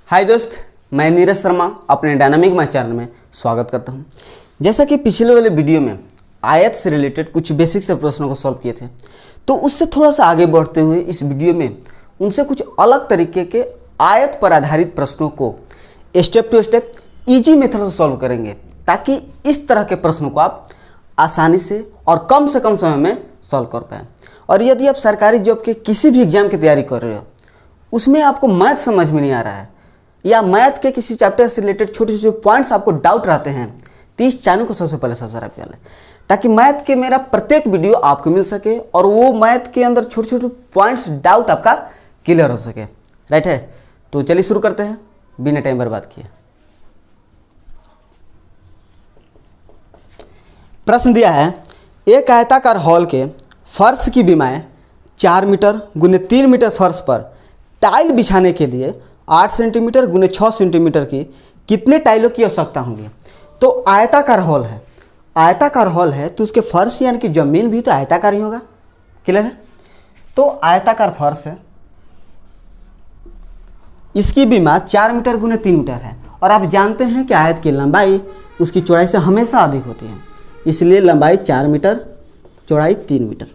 हाय दोस्त, मैं नीरज शर्मा अपने डायनामिक मैथ चैनल में स्वागत करता हूं। जैसा कि पिछले वाले वीडियो में आयत से रिलेटेड कुछ बेसिक से प्रश्नों को सॉल्व किए थे, तो उससे थोड़ा सा आगे बढ़ते हुए इस वीडियो में उनसे कुछ अलग तरीके के आयत पर आधारित प्रश्नों को step to step easy method से सॉल्व करेंगे, ताकि इस तरह के प्रश्नों को आप आसानी से और कम समय में सॉल्व कर पाएँ। और यदि आप सरकारी जॉब के किसी भी एग्जाम की तैयारी कर रहे हो, उसमें आपको मैथ समझ में नहीं आ रहा है या मैथ के किसी चैप्टर से रिलेटेड छोटे छोटे पॉइंट्स आपको डाउट रहते हैं, तो इस चैनल को सबसे पहले सब्सक्राइब कर लें, ताकि मैथ के मेरा प्रत्येक वीडियो आपको मिल सके और वो मैथ के अंदर छोटे छोटे पॉइंट्स डाउट आपका क्लियर हो सके। राइट है, तो चलिए शुरू करते हैं बिना टाइम बर्बाद किए। प्रश्न दिया है, एक आयताकार हॉल के फर्श की बीमाएं 4 मीटर गुने 3 मीटर फर्श पर टाइल बिछाने के लिए 8 सेंटीमीटर गुने 6 सेंटीमीटर की कितने टाइलों की आवश्यकता होगी। तो आयताकार हॉल है तो उसके फर्श यानी कि जमीन भी तो आयताकार ही होगा। क्लियर है? तो आयताकार फर्श है, इसकी बीमा 4 मीटर गुने 3 मीटर है, और आप जानते हैं कि आयत की लंबाई उसकी चौड़ाई से हमेशा अधिक होती है, इसलिए लंबाई 4 मीटर, चौड़ाई 3 मीटर।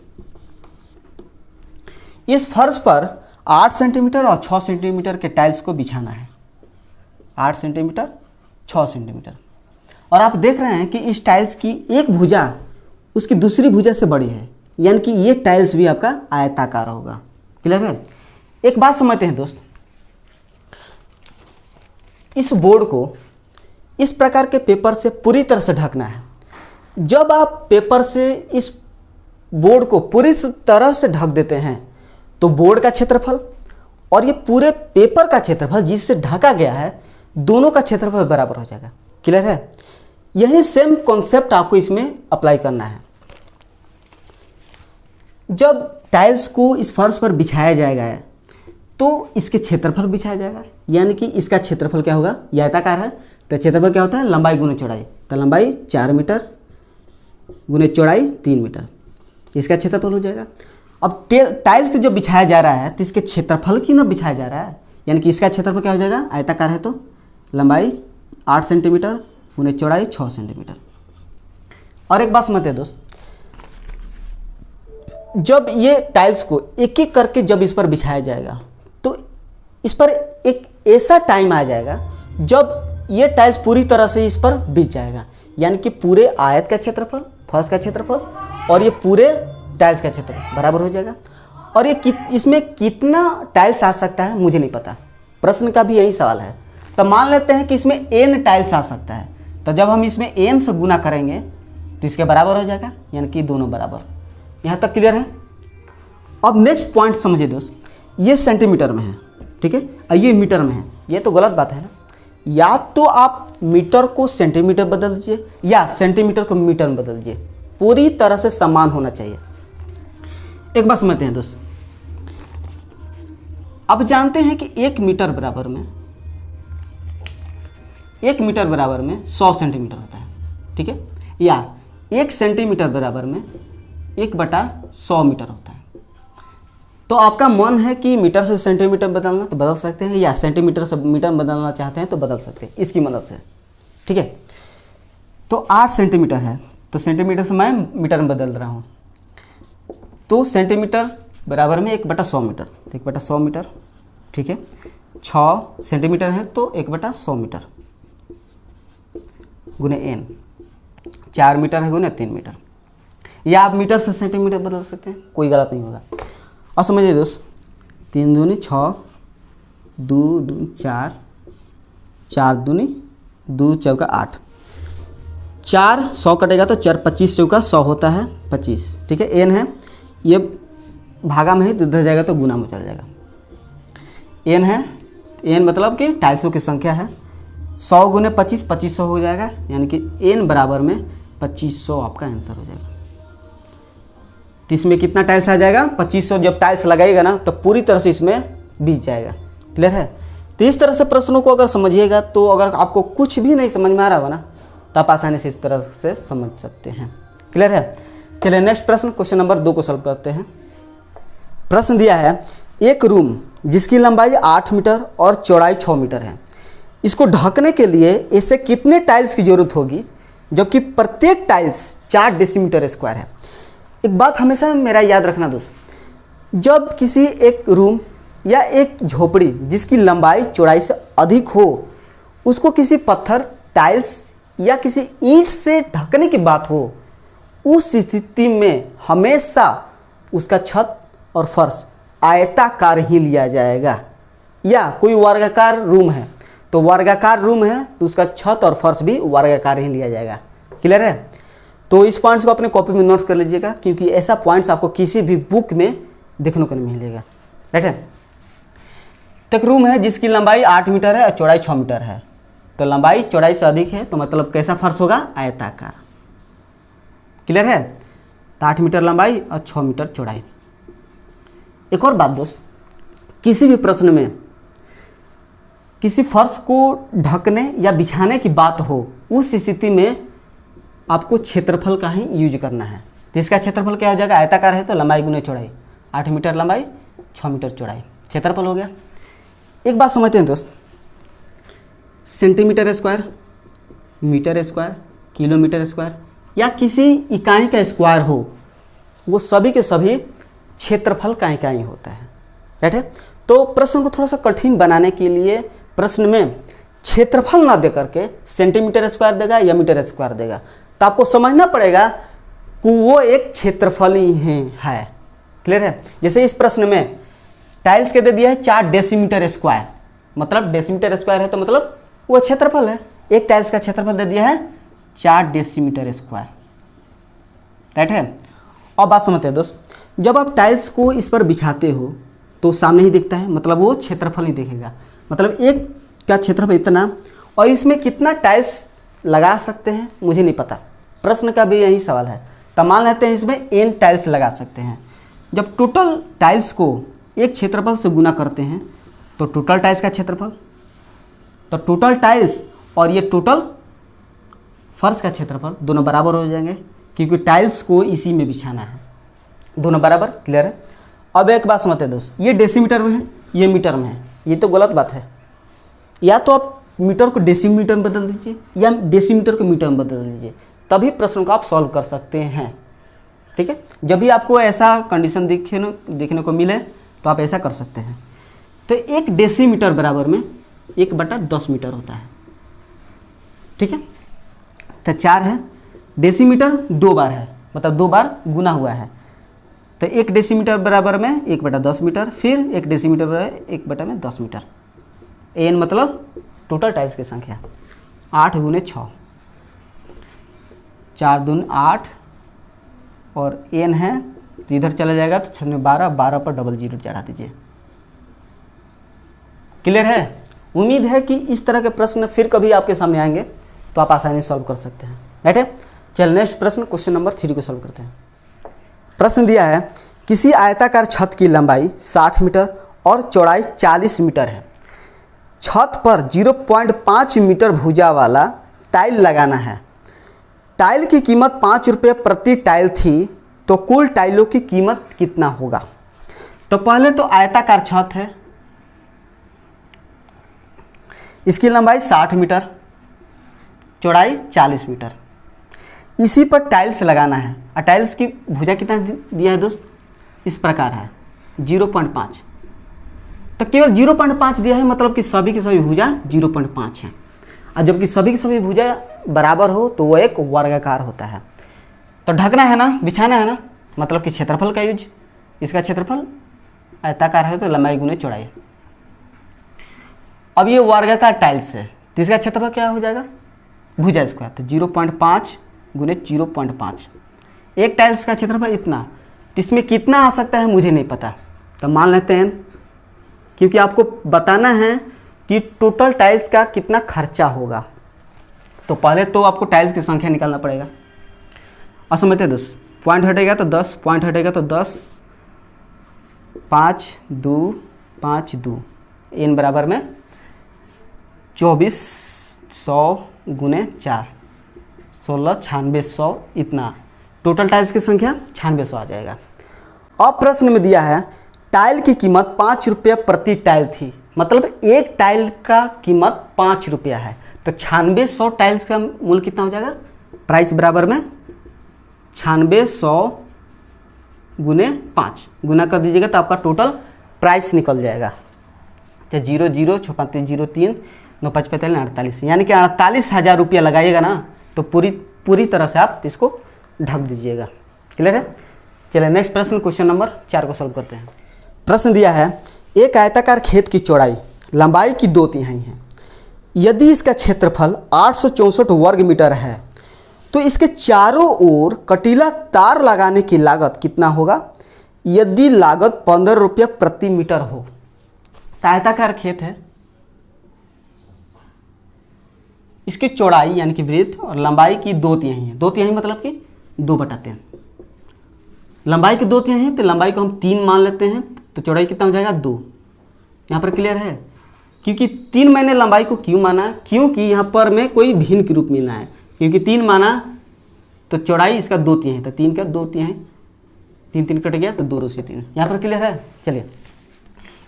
इस फर्श पर 8 सेंटीमीटर और 6 सेंटीमीटर के टाइल्स को बिछाना है। 8 सेंटीमीटर, 6 सेंटीमीटर। और आप देख रहे हैं कि इस टाइल्स की एक भुजा उसकी दूसरी भुजा से बड़ी है, यानी कि ये टाइल्स भी आपका आयताकार होगा। क्लियर है? एक बात समझते हैं दोस्त, इस बोर्ड को इस प्रकार के पेपर से पूरी तरह से ढकना है। जब आप पेपर से इस बोर्ड को पूरी तरह से ढक देते हैं तो बोर्ड का क्षेत्रफल और ये पूरे पेपर का क्षेत्रफल जिससे ढका गया है, दोनों का क्षेत्रफल बराबर हो जाएगा। क्लियर है? यही सेम कॉन्सेप्ट आपको इसमें अप्लाई करना है। जब टाइल्स को इस फर्श पर बिछाया जाएगा तो इसके क्षेत्रफल बिछाया जाएगा, यानी कि इसका क्षेत्रफल क्या होगा, ये आयताकार है तो क्षेत्रफल क्या होता है, लंबाई गुने चौड़ाई। तो लंबाई 4 मीटर गुने चौड़ाई 3 मीटर, इसका क्षेत्रफल हो जाएगा। अब टाइल्स को जो बिछाया जा रहा है तो इसके क्षेत्रफल की ना बिछाया जा रहा है, यानी कि इसका क्षेत्रफल क्या हो जाएगा, आयताकार है तो लंबाई 8 सेंटीमीटर गुने चौड़ाई 6 सेंटीमीटर। और एक बात समझते हैं दोस्त, जब ये टाइल्स को एक एक करके जब इस पर बिछाया जाएगा तो इस पर एक ऐसा टाइम आ जाएगा जब ये टाइल्स पूरी तरह से इस पर बिछ जाएगा, यानी कि पूरे आयत का क्षेत्रफल, फर्श का क्षेत्रफल और ये पूरे टाइल्स का क्षेत्रफल बराबर हो जाएगा। और ये इसमें कितना टाइल्स आ सकता है मुझे नहीं पता, प्रश्न का भी यही सवाल है। तो मान लेते हैं कि इसमें n टाइल्स आ सकता है, तो जब हम इसमें n से गुना करेंगे तो इसके बराबर हो जाएगा, यानी कि दोनों बराबर। यहाँ तक क्लियर है? अब नेक्स्ट पॉइंट समझिए दोस्त, ये सेंटीमीटर में है, ठीक है, और ये मीटर में है। ये तो गलत बात है ना, या तो आप मीटर को सेंटीमीटर बदल दीजिए या सेंटीमीटर को मीटर में बदल दीजिए, पूरी तरह से समान होना चाहिए। एक बात समझते हैं दोस्त, अब जानते हैं कि 1 मीटर बराबर में 100 सेंटीमीटर होता है, ठीक है, या 1 सेंटीमीटर बराबर में 1/100 मीटर होता है। तो आपका मन है कि मीटर से सेंटीमीटर बदलना तो बदल सकते हैं, या सेंटीमीटर से मीटर बदलना चाहते हैं तो बदल सकते हैं इसकी मदद से, ठीक है। तो 8 सेंटीमीटर है तो सेंटीमीटर से मैं मीटर में बदल रहा हूँ, तो सेंटीमीटर बराबर में 1/100 मीटर, तो 1/100 मीटर, ठीक है। 6 सेंटीमीटर है तो 1/100 मीटर गुने n, 4 मीटर है गुने 3 मीटर, या आप मीटर से सेंटीमीटर बदल सकते हैं, कोई गलत नहीं होगा। और समझिए दोस्त, 3 दूनी 6, 2 दूनी 4, 4 दूनी 2 चौका 8, 4 100 कटेगा तो 4 25 चौका 100 होता है 25, ठीक है। n है, ये भागा में है तो इधर जाएगा तो गुना में चल जाएगा। n है, n मतलब कि टाइल्सों की संख्या है, 100 गुने 25 2500 हो जाएगा, यानी कि n बराबर में 2500 आपका आंसर हो जाएगा। तो इसमें कितना टाइल्स आ जाएगा, 2500। जब टाइल्स लगाएगा ना तो पूरी तरह से इसमें बीच जाएगा। क्लियर है? तो इस तरह से प्रश्नों को अगर समझिएगा, तो अगर आपको कुछ भी नहीं समझ में आ रहा होगा ना, तो आप आसानी से इस तरह से समझ सकते हैं। क्लियर है? चलिए नेक्स्ट प्रश्न, क्वेश्चन नंबर 2 को सॉल्व करते हैं। प्रश्न दिया है, एक रूम जिसकी लंबाई 8 मीटर और चौड़ाई 6 मीटर है। इसको ढकने के लिए इससे कितने टाइल्स की ज़रूरत होगी, जबकि प्रत्येक टाइल्स 4 डेसीमीटर स्क्वायर है। एक बात हमेशा मेरा याद रखना दोस्त, जब किसी एक रूम या एक झोपड़ी जिसकी लंबाई चौड़ाई से अधिक हो, उसको किसी पत्थर, टाइल्स या किसी ईंट से ढकने की बात हो, उस स्थिति में हमेशा उसका छत और फर्श आयताकार ही लिया जाएगा। या कोई वर्गाकार रूम है तो वर्गाकार रूम है तो उसका छत और फर्श भी वर्गाकार ही लिया जाएगा। क्लियर है? तो इस पॉइंट्स को अपने कॉपी में नोट्स कर लीजिएगा, क्योंकि ऐसा पॉइंट्स आपको किसी भी बुक में देखने को नहीं मिलेगा। राइट है? तो एक रूम है जिसकी लंबाई 8 मीटर है और चौड़ाई 6 मीटर है। तो लंबाई चौड़ाई से अधिक है तो मतलब कैसा फर्श होगा? आयताकार। क्लियर है? तो 8 मीटर लंबाई और 6 मीटर चौड़ाई। एक और बात दोस्त, किसी भी प्रश्न में किसी फर्श को ढकने या बिछाने की बात हो, उस स्थिति में आपको क्षेत्रफल का ही यूज करना है। तो इसका क्षेत्रफल क्या हो जाएगा? आयताकार है तो लंबाई गुने चौड़ाई, 8 मीटर लंबाई 6 मीटर चौड़ाई, क्षेत्रफल हो गया। एक बात समझते हैं दोस्त, centimetre square, metre square, kilometre square या किसी इकाई का स्क्वायर हो, वो सभी के सभी क्षेत्रफल का इकाई होता है। राइट है? तो प्रश्न को थोड़ा सा कठिन बनाने के लिए प्रश्न में क्षेत्रफल ना दे करके सेंटीमीटर स्क्वायर देगा या मीटर स्क्वायर देगा, तो आपको समझना पड़ेगा कि वो एक क्षेत्रफल ही है। क्लियर है? जैसे इस प्रश्न में टाइल्स के दे दिया है 4 डेसीमीटर स्क्वायर, मतलब डेसीमीटर स्क्वायर है तो मतलब वो क्षेत्रफल है। एक टाइल्स का क्षेत्रफल दे दिया है 4 डेसीमीटर स्क्वायर। राइट है? और बात समझते हैं दोस्त, जब आप टाइल्स को इस पर बिछाते हो तो सामने ही दिखता है, मतलब वो क्षेत्रफल ही दिखेगा। मतलब एक का क्षेत्रफल इतना, और इसमें कितना टाइल्स लगा सकते हैं मुझे नहीं पता, प्रश्न का भी यही सवाल है। तो मान लेते हैं इसमें n टाइल्स लगा सकते हैं। जब टोटल टाइल्स को एक क्षेत्रफल से गुना करते हैं तो टोटल टाइल्स का क्षेत्रफल, तो टोटल टाइल्स और ये टोटल फर्श का क्षेत्रफल दोनों बराबर हो जाएंगे, क्योंकि टाइल्स को इसी में बिछाना है, दोनों बराबर। क्लियर है? अब एक बात समझते हैं दोस्त, ये डेसीमीटर में है, ये मीटर में है, ये तो गलत बात है। या तो आप मीटर को डेसीमीटर में बदल दीजिए या डेसीमीटर को मीटर में बदल दीजिए, तभी प्रश्न को आप सॉल्व कर सकते हैं। ठीक है? जब भी आपको ऐसा कंडीशन देखने को मिले तो आप ऐसा कर सकते हैं। तो 1 डेसीमीटर बराबर में 1/10 मीटर होता है। ठीक है? तो 4 है, डेसीमीटर 2 बार है, मतलब 2 बार गुना हुआ है। तो 1 डेसीमीटर बराबर में 1/10 मीटर, फिर 1 डेसीमीटर बराबर 1/10 मीटर। n मतलब टोटल टाइल्स की संख्या 8 गुने 6, 4 दूनी 8 और n है तो इधर चला जाएगा तो 6 12, 12 पर डबल जीरो चढ़ा दीजिए। क्लियर है? उम्मीद है कि इस तरह के प्रश्न फिर कभी आपके सामने आएंगे तो आप आसानी से सॉल्व कर सकते हैं। राइट है? चल नेक्स्ट प्रश्न, क्वेश्चन नंबर 3 को सॉल्व करते हैं। प्रश्न दिया है, किसी आयताकार छत की लंबाई 60 मीटर और चौड़ाई 40 मीटर है। छत पर 0.5 मीटर भुजा वाला टाइल लगाना है। टाइल की कीमत 5 रुपये प्रति टाइल थी, तो कुल टाइलों की कीमत कितना होगा? तो पहले तो आयताकार छत है, इसकी लंबाई 60 मीटर, चौड़ाई 40 मीटर। इसी पर टाइल्स लगाना है और टाइल्स की भुजा कितना दिया है दोस्त? इस प्रकार है 0.5। तो केवल 0.5 दिया है, मतलब कि सभी की सभी भुजा 0.5 है। और जबकि सभी की सभी भुजा बराबर हो तो वो एक वर्गाकार होता है। तो ढकना है ना, बिछाना है ना, मतलब कि क्षेत्रफल का यूज। इसका क्षेत्रफल आयताकार है तो लंबाई गुने चौड़ाई। अब ये वर्गाकार टाइल्स है तो इसका क्षेत्रफल क्या हो जाएगा? भुजा स्क्वायर। तो 0.5 गुने 0.5, एक टाइल्स का क्षेत्रफल इतना। तो इसमें कितना आ सकता है मुझे नहीं पता, तो मान लेते हैं, क्योंकि आपको बताना है कि टोटल टाइल्स का कितना खर्चा होगा। तो पहले तो आपको टाइल्स की संख्या निकालना पड़ेगा। और समझते हैं दोस्त, पॉइंट हटेगा तो 10, पॉइंट हटेगा तो 10, 5 2 5 2, n बराबर में 2400 गुने 4, 16 9600, इतना टोटल टाइल्स की संख्या 9600 आ जाएगा। अब प्रश्न में दिया है टाइल की कीमत 5 रुपये प्रति टाइल थी, मतलब एक टाइल का कीमत 5 रुपया है, तो 9600 टाइल्स का मूल्य कितना हो जाएगा? प्राइस बराबर में 9600 गुने 5 गुना कर दीजिएगा तो आपका टोटल प्राइस निकल जाएगा। तो 0 0 6 5 0 3 9 5 45 48, यानी कि 48,000 रुपया लगाइएगा ना, तो पूरी तरह से आप इसको ढक दीजिएगा। क्लियर है? चलिए नेक्स्ट प्रश्न, क्वेश्चन नंबर 4 को सॉल्व करते हैं। प्रश्न दिया है, एक आयताकार खेत की चौड़ाई लंबाई की 2/3 है। यदि इसका क्षेत्रफल 864 वर्ग मीटर है तो इसके चारों ओर कटीला तार लगाने की लागत कितना होगा? यदि लागत 15 रुपये प्रति मीटर हो। तो आयताकार खेत है, इसकी चौड़ाई यानी कि ब्रीथ और लंबाई की 2/3 है। 2/3 मतलब कि 2/3। लंबाई की 2/3 है तो लंबाई को हम 3 मान लेते हैं, तो चौड़ाई कितना हो जाएगा? 2। यहाँ पर क्लियर है? क्योंकि 3 मैंने लंबाई को क्यों माना? क्योंकि यहाँ पर मैं कोई भिन्न के रूप में ना है, क्योंकि 3 माना तो चौड़ाई इसका 2/3 है, तो 3 का 2/3 है, 3 3 कट गया तो 2 से 3। यहाँ पर क्लियर है? चलिए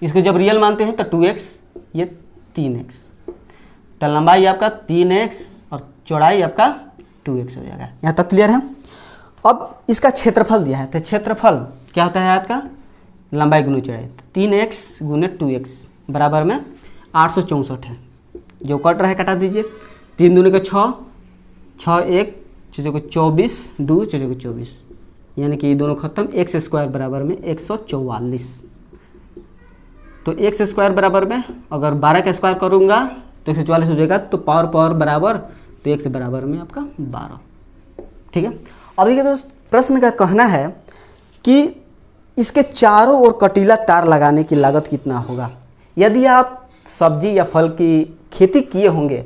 इसको जब रियल मानते हैं तो 2x, ये 3x, तो लंबाई आपका 3x और चौड़ाई आपका 2x हो जाएगा। यहाँ तक क्लियर है? अब इसका क्षेत्रफल दिया है, तो क्षेत्रफल क्या होता है आयत का? लंबाई गुना चौड़ाई, 3x गुने 2x बराबर में 864 है। जो कट रहा है कटा दीजिए। 3 दूनी का 6, 6 1 चौके को 24, 2 चौके को 24, यानी कि ये दोनों खत्म। x स्क्वायर बराबर में 144। तो x स्क्वायर बराबर में अगर 12 का स्क्वायर करूँगा तो 144 हो जाएगा, तो पावर बराबर, तो x बराबर में आपका 12। ठीक है? अब देखिए दोस्त, प्रश्न का कहना है कि इसके चारों ओर कटीला तार लगाने की लागत कितना होगा। यदि आप सब्जी या फल की खेती किए होंगे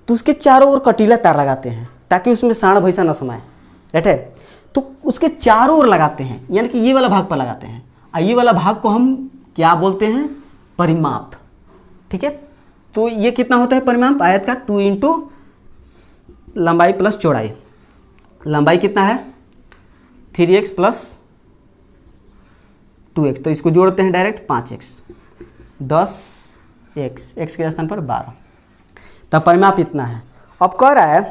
तो उसके चारों ओर कटीला तार लगाते हैं ताकि उसमें सांड भैंसा न समाए, राइट है? तो उसके चारों ओर लगाते हैं, यानी कि ये वाला भाग पर लगाते हैं, और ये वाला भाग को हम क्या बोलते हैं? परिमाप। ठीक है? तो ये कितना होता है परिमाप? आयत का 2 इंटू लंबाई प्लस चौड़ाई। लंबाई कितना है? 3x प्लस 2x, तो इसको जोड़ते हैं डायरेक्ट 5x, 10x, x के स्थान पर 12, तब परिमाप इतना है। अब कह रहा है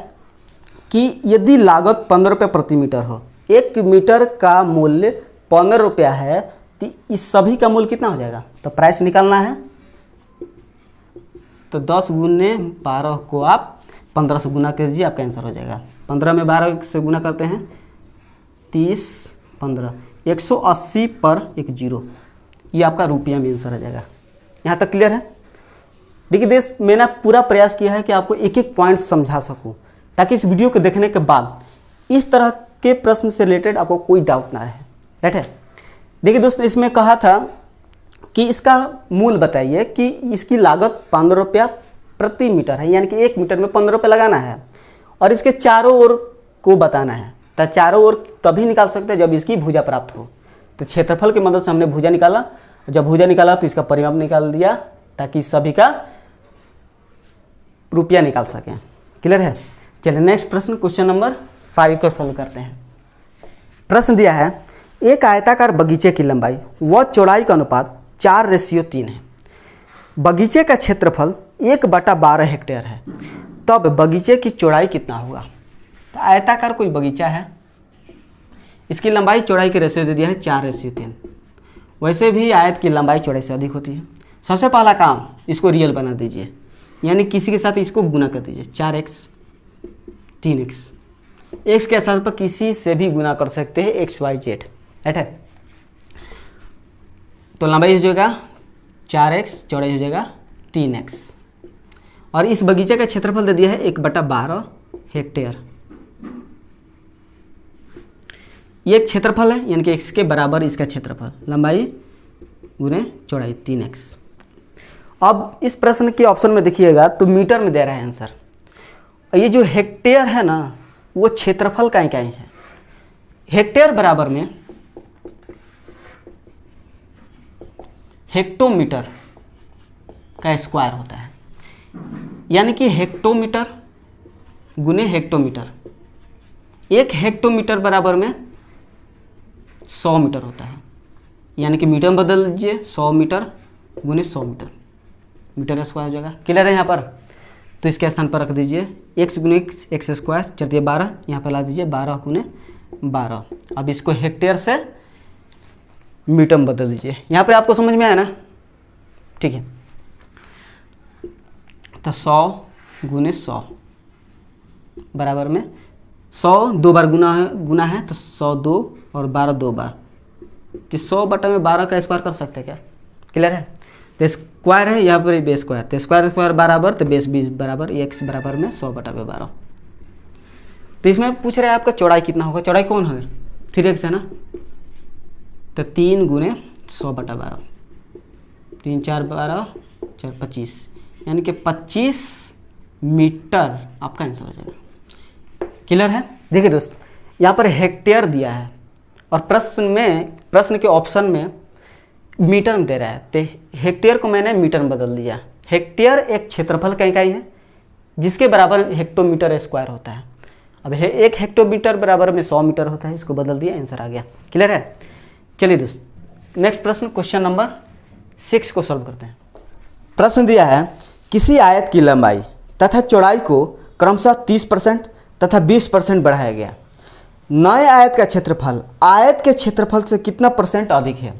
कि यदि लागत 15 रुपये प्रति मीटर हो, 1 मीटर का मूल्य 15 रुपया है, तो इस सभी का मूल्य कितना हो जाएगा? तो प्राइस निकालना है, तो 10 गुने 12 को आप 15 से गुना कर दीजिए, आपका आंसर हो जाएगा। 15 में 12 से गुना करते हैं, 30 15, 180 पर 1 0, ये आपका रुपया में आंसर आ जाएगा। यहाँ तक क्लियर है? देखिए दोस्त, मैंने पूरा प्रयास किया है कि आपको एक एक पॉइंट समझा सकूं, ताकि इस वीडियो को देखने के बाद इस तरह के प्रश्न से रिलेटेड आपको कोई डाउट ना रहे, राइट है? देखिए दोस्तों, इसमें कहा था कि इसका मूल बताइए कि इसकी लागत 15 रुपया प्रति मीटर है, यानी कि 1 मीटर में 15 रुपये लगाना है, और इसके चारों ओर को बताना है। तो चारों ओर तभी निकाल सकते हैं जब इसकी भुजा प्राप्त हो। तो क्षेत्रफल की मदद से हमने भुजा निकाला, जब भुजा निकाला तो इसका परिमाप निकाल दिया, ताकि सभी का रुपया निकाल सकें। क्लियर है? चलिए नेक्स्ट प्रश्न, क्वेश्चन नंबर 5 को सॉल्व करते हैं। प्रश्न दिया है, एक आयताकार बगीचे की लंबाई व चौड़ाई का अनुपात 4:3 है। बगीचे का क्षेत्रफल 1/12 हेक्टेयर है, तब बगीचे की चौड़ाई कितना होगा? तो आयताकार कोई बगीचा है, इसकी लंबाई चौड़ाई के रेशियो दे दिया है 4:3। वैसे भी आयत की लंबाई चौड़ाई से अधिक होती है। सबसे पहला काम, इसको रियल बना दीजिए, यानी किसी के साथ इसको गुना कर दीजिए। 4x 3x, x के स्थान पर किसी से भी गुना कर सकते हैं, x y z, राइट है? तो लंबाई हो जाएगा 4x, चौड़ाई हो जाएगा 3x, और इस बगीचे का क्षेत्रफल दे दिया है 1/12 हेक्टेयर। ये एक क्षेत्रफल है, यानी कि x के बराबर इसका क्षेत्रफल, लंबाई गुने चौड़ाई 3x। अब इस प्रश्न के ऑप्शन में देखिएगा तो मीटर में दे रहा है आंसर, और ये जो हेक्टेयर है ना, वो क्षेत्रफल का इकाई है। हेक्टेयर बराबर में हेक्टोमीटर का स्क्वायर होता है, यानी कि हेक्टोमीटर गुने हेक्टोमीटर। 1 हेक्टोमीटर बराबर में 100 मीटर होता है, यानी कि मीटर में बदल दीजिए, 100 मीटर गुने 100 मीटर, मीटर स्क्वायर हो जाएगा। क्लियर है यहाँ पर? तो इसके स्थान पर रख दीजिए x गुने एक्स स्क्वायर, चलिए 12 यहाँ पर ला दीजिए, 12 गुने 12। अब इसको हेक्टेयर से मीटर में बदल दीजिए। यहाँ पर आपको समझ में आया ना? ठीक है, तो 100 गुने 100 बराबर में 100 दो बार गुना है तो 100 दो और 12 दो बार, तो 100 बटा में 12 का स्क्वायर कर सकते हैं क्या? क्लियर है? तो स्क्वायर है यहाँ पर बेस स्क्वायर, तो स्क्वायर स्क्वायर बराबर तो बेस 20 बराबर x बराबर में 100 बटा में 12। तो इसमें पूछ रहे हैं आपका चौड़ाई कितना होगा, चौड़ाई कौन है? 3x है ना, तो 3 गुने 100 बटा 12, 3 4 12 4 25, यानी कि 25 मीटर आपका आंसर हो जाएगा। क्लियर है? देखिए दोस्त, यहाँ पर हेक्टेयर दिया है और प्रश्न के ऑप्शन में मीटर में दे रहा है, तो हेक्टेयर को मैंने मीटर में बदल दिया। हेक्टेयर एक क्षेत्रफल का इकाई है जिसके बराबर हेक्टोमीटर स्क्वायर होता है। अब एक हेक्टोमीटर बराबर में 100 मीटर होता है, इसको बदल दिया, आंसर आ गया। क्लियर है? चलिए दोस्त, नेक्स्ट प्रश्न, क्वेश्चन नंबर 6 को सॉल्व करते हैं। प्रश्न दिया है, किसी आयत की लंबाई तथा चौड़ाई को क्रमशः 30% तथा 20% बढ़ाया गया। नए आयत का क्षेत्रफल आयत के क्षेत्रफल से कितना परसेंट अधिक है?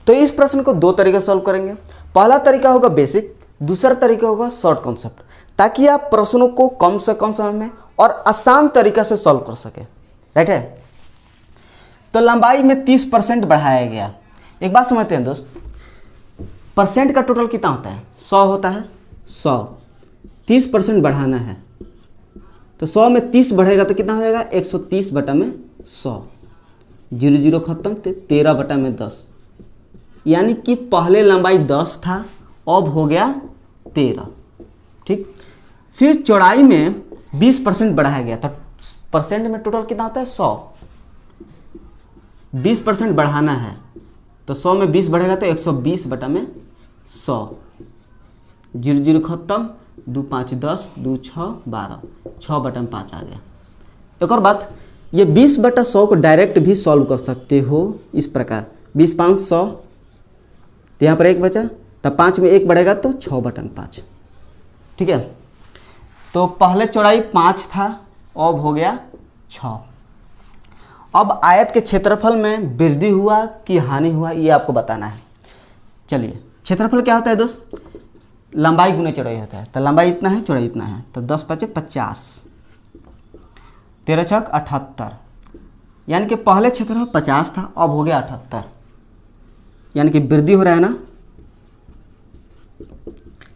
तो इस प्रश्न को दो तरीके से सॉल्व करेंगे। पहला तरीका होगा बेसिक, दूसरा तरीका होगा शॉर्ट कॉन्सेप्ट, ताकि आप प्रश्नों को कम से कम समय में और आसान तरीका से सॉल्व कर सके। राइट है? तो लंबाई में 30% बढ़ाया गया। एक बात समझते हैं दोस्त, परसेंट का टोटल कितना होता है? 100 होता है, 100 30% बढ़ाना है तो 100 में 30 बढ़ेगा तो कितना हो जाएगा? 130 बटा में 100, 0 0 खत्म, तो 13 बटा में 10, यानी कि पहले लंबाई 10 था, अब हो गया 13। ठीक, फिर चौड़ाई में 20% बढ़ाया गया, तो परसेंट में टोटल कितना होता है? 100, 20% बढ़ाना है तो 100 में 20 बढ़ेगा तो 120 बटा में 100, 0 0 खत्म, 2 5 10, 2 6 12, 6 बटा में 5 आ गया। एक और बात, ये 20 बटा 100 को डायरेक्ट भी सॉल्व कर सकते हो इस प्रकार, 20 5 100, तो यहाँ पर 1 बचा, तब 5 में 1 बढ़ेगा तो 6 बटा में 5। ठीक है, तो पहले चौड़ाई 5 था, अब हो गया 6। अब आयत के क्षेत्रफल में वृद्धि हुआ कि हानि हुआ, ये आपको बताना है। चलिए, क्षेत्रफल क्या होता है दोस्त? लंबाई गुने चौड़ाई होता है, तो लंबाई इतना है, चौड़ाई इतना है, तो 10 5 50, 13 6 78, यानी कि पहले क्षेत्रफल 50 था, अब हो गया 78, यानी कि वृद्धि हो रहा है ना।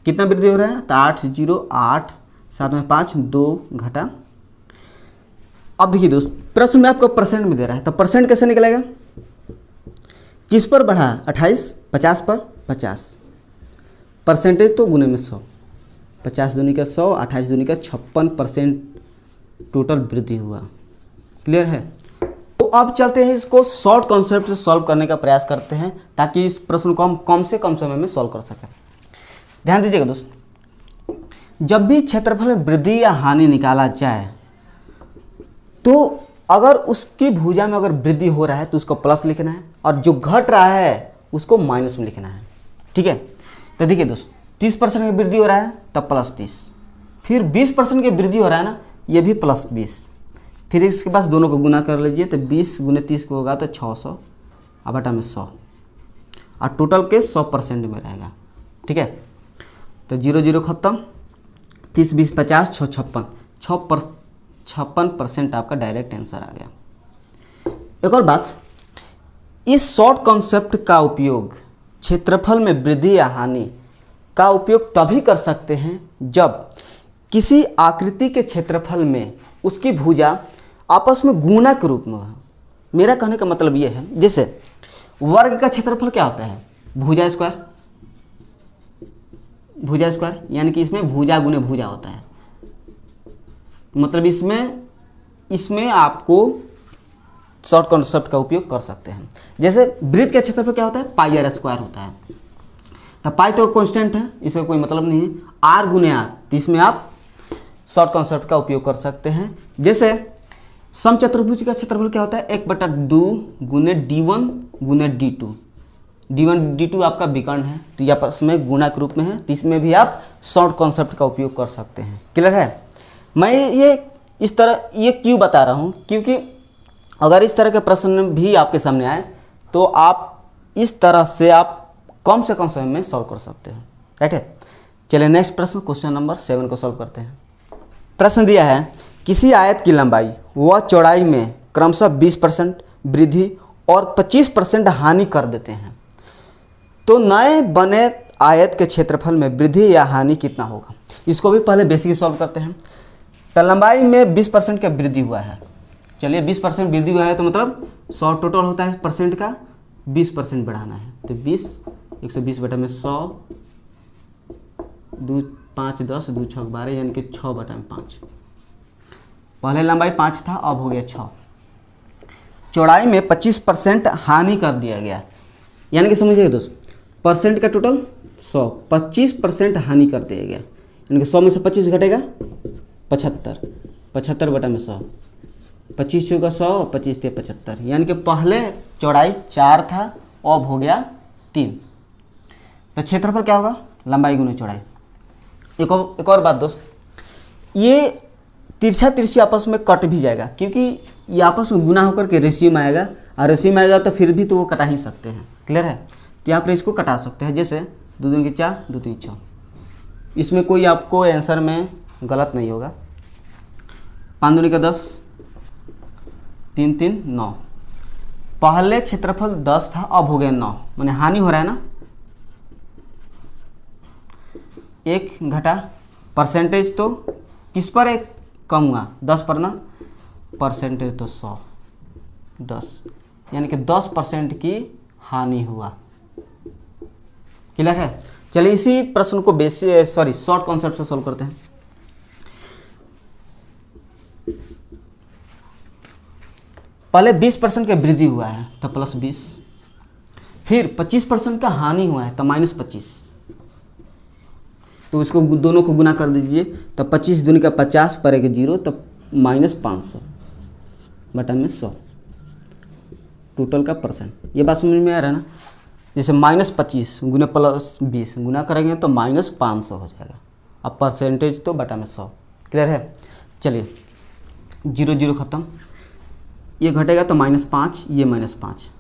कितना वृद्धि हो रहा है? तो 8 0 8, 7 में 5, 2 घटा। अब देखिए दोस्त, प्रश्न में आपको परसेंट में दे रहा है, तो परसेंट कैसे निकलेगा? किस पर बढ़ा? 28, 50 पर 50, परसेंटेज तो गुने में 100, 50 दूनी का 100, 28 दूनी का 56% टोटल वृद्धि हुआ। क्लियर है? तो अब चलते हैं, इसको शॉर्ट कॉन्सेप्ट से सॉल्व करने का प्रयास करते हैं, ताकि इस प्रश्न को हम कम से कम समय में सॉल्व कर सकें। ध्यान दीजिएगा दोस्त, जब भी क्षेत्रफल में वृद्धि या हानि निकाला जाए, तो अगर उसकी भुजा में अगर वृद्धि हो रहा है तो उसको प्लस लिखना है, और जो घट रहा है उसको माइनस में लिखना है। ठीक है, तो देखिए दोस्त, 30% की वृद्धि हो रहा है तब प्लस 30, फिर 20% की वृद्धि हो रहा है ना, ये भी प्लस 20, फिर इसके पास दोनों को गुना कर लीजिए, तो 20 गुने 30 को होगा तो 600, अब बटा में 100, और टोटल के 100% में रहेगा। ठीक है, तो 0 0 खत्म, 30 20 50, 6 56% आपका डायरेक्ट आंसर आ गया। एक और बात, इस शॉर्ट कॉन्सेप्ट का उपयोग क्षेत्रफल में वृद्धि या हानि का उपयोग तभी कर सकते हैं जब किसी आकृति के क्षेत्रफल में उसकी भुजा आपस में गुणा के रूप में हो। मेरा कहने का मतलब ये है, जैसे वर्ग का क्षेत्रफल क्या होता है? भुजा स्क्वायर, भुजा स्क्वायर, यानी कि इसमें भुजा गुने भुजा होता है, मतलब इसमें आपको शॉर्ट कॉन्सेप्ट का उपयोग कर सकते हैं। जैसे वृत्त का क्षेत्रफल क्या होता है? पाई आर स्क्वायर होता है, तो पाई तो कांस्टेंट है, इसका कोई मतलब नहीं है, आर गुने आर, तो इसमें आप शॉर्ट कॉन्सेप्ट का उपयोग कर सकते हैं। जैसे समचतुर्भुज का क्षेत्रफल क्या होता है? 1/2 गुने D1 गुने D2, D1 D2 आपका विकर्ण है, तो ये आपस में गुणा के रूप में है, तो इसमें भी आप शॉर्ट कॉन्सेप्ट का उपयोग कर सकते हैं। क्लियर है। मैं ये इस तरह ये क्यों बता रहा हूँ, क्योंकि अगर इस तरह के प्रश्न भी आपके सामने आए तो आप इस तरह से आप कम से कम समय में सॉल्व कर सकते हैं। राइट है। चलिए नेक्स्ट प्रश्न, क्वेश्चन नंबर 7 को सॉल्व करते हैं। प्रश्न दिया है, किसी आयत की लंबाई व चौड़ाई में क्रमशः 20% वृद्धि और 25% हानि कर देते हैं, तो नए बने आयत के क्षेत्रफल में वृद्धि या हानि कितना होगा। इसको भी पहले बेसिक सॉल्व करते हैं। तो लंबाई में 20% का वृद्धि हुआ है। चलिए 20% वृद्धि हुआ है तो मतलब 100 टोटल होता है परसेंट का, 20% बढ़ाना है, तो 20 120 बटा में 100, 2 5 10 2 6 12 यानी कि 6 बटा में 5। पहले लंबाई 5 था, अब हो गया 6। चौड़ाई में 25% हानि कर दिया गया, यानी कि समझिए दोस्त, परसेंट का टोटल 100, 25% हानि कर दिया गया, यानी कि 100 में से 25 घटेगा 75, 75 बटा में 100, 25 होगा 100, 25 थे 75, यानी कि पहले चौड़ाई 4 था, अब हो गया 3। तो क्षेत्रफल क्या होगा, लंबाई गुना चौड़ाई। एक और बात दोस्त, ये तिरछा तिरछी आपस में कट भी जाएगा, क्योंकि ये आपस में गुना होकर के रेशियो में आएगा, और रेशियो में आएगा तो फिर भी तो वो कटा ही सकते हैं। क्लियर है। तो यहाँ पर इसको कटा सकते हैं, जैसे 2 दूनी 4 2 3 6। इसमें कोई आपको आंसर में गलत नहीं होगा। 5 दूनी 10 3 3 9। पहले क्षेत्रफल 10 था, अब हो गया 9, माने हानि हो रहा है ना। 1 घटा, परसेंटेज तो किस पर एक कम हुआ, 10 पर ना, परसेंटेज तो 100 10, यानी कि 10% की हानि हुआ। क्लियर है। चलिए इसी प्रश्न को शॉर्ट कॉन्सेप्ट से सॉल्व करते हैं। पहले 20% का वृद्धि हुआ है तो +20, फिर 25% का हानि हुआ है तो -25, तो इसको दोनों को गुना कर दीजिए, तो 25 दूनी का 50 पड़ेगा 0, तो -500 बटा में 100 टोटल का परसेंट। ये बात समझ में आ रहा है ना। जैसे -25 गुना +20 गुना करेंगे तो -500 हो जाएगा, अब परसेंटेज तो बटा में 100। क्लियर है। चलिए 0 0 खत्म, ये घटेगा तो -5, ये -5,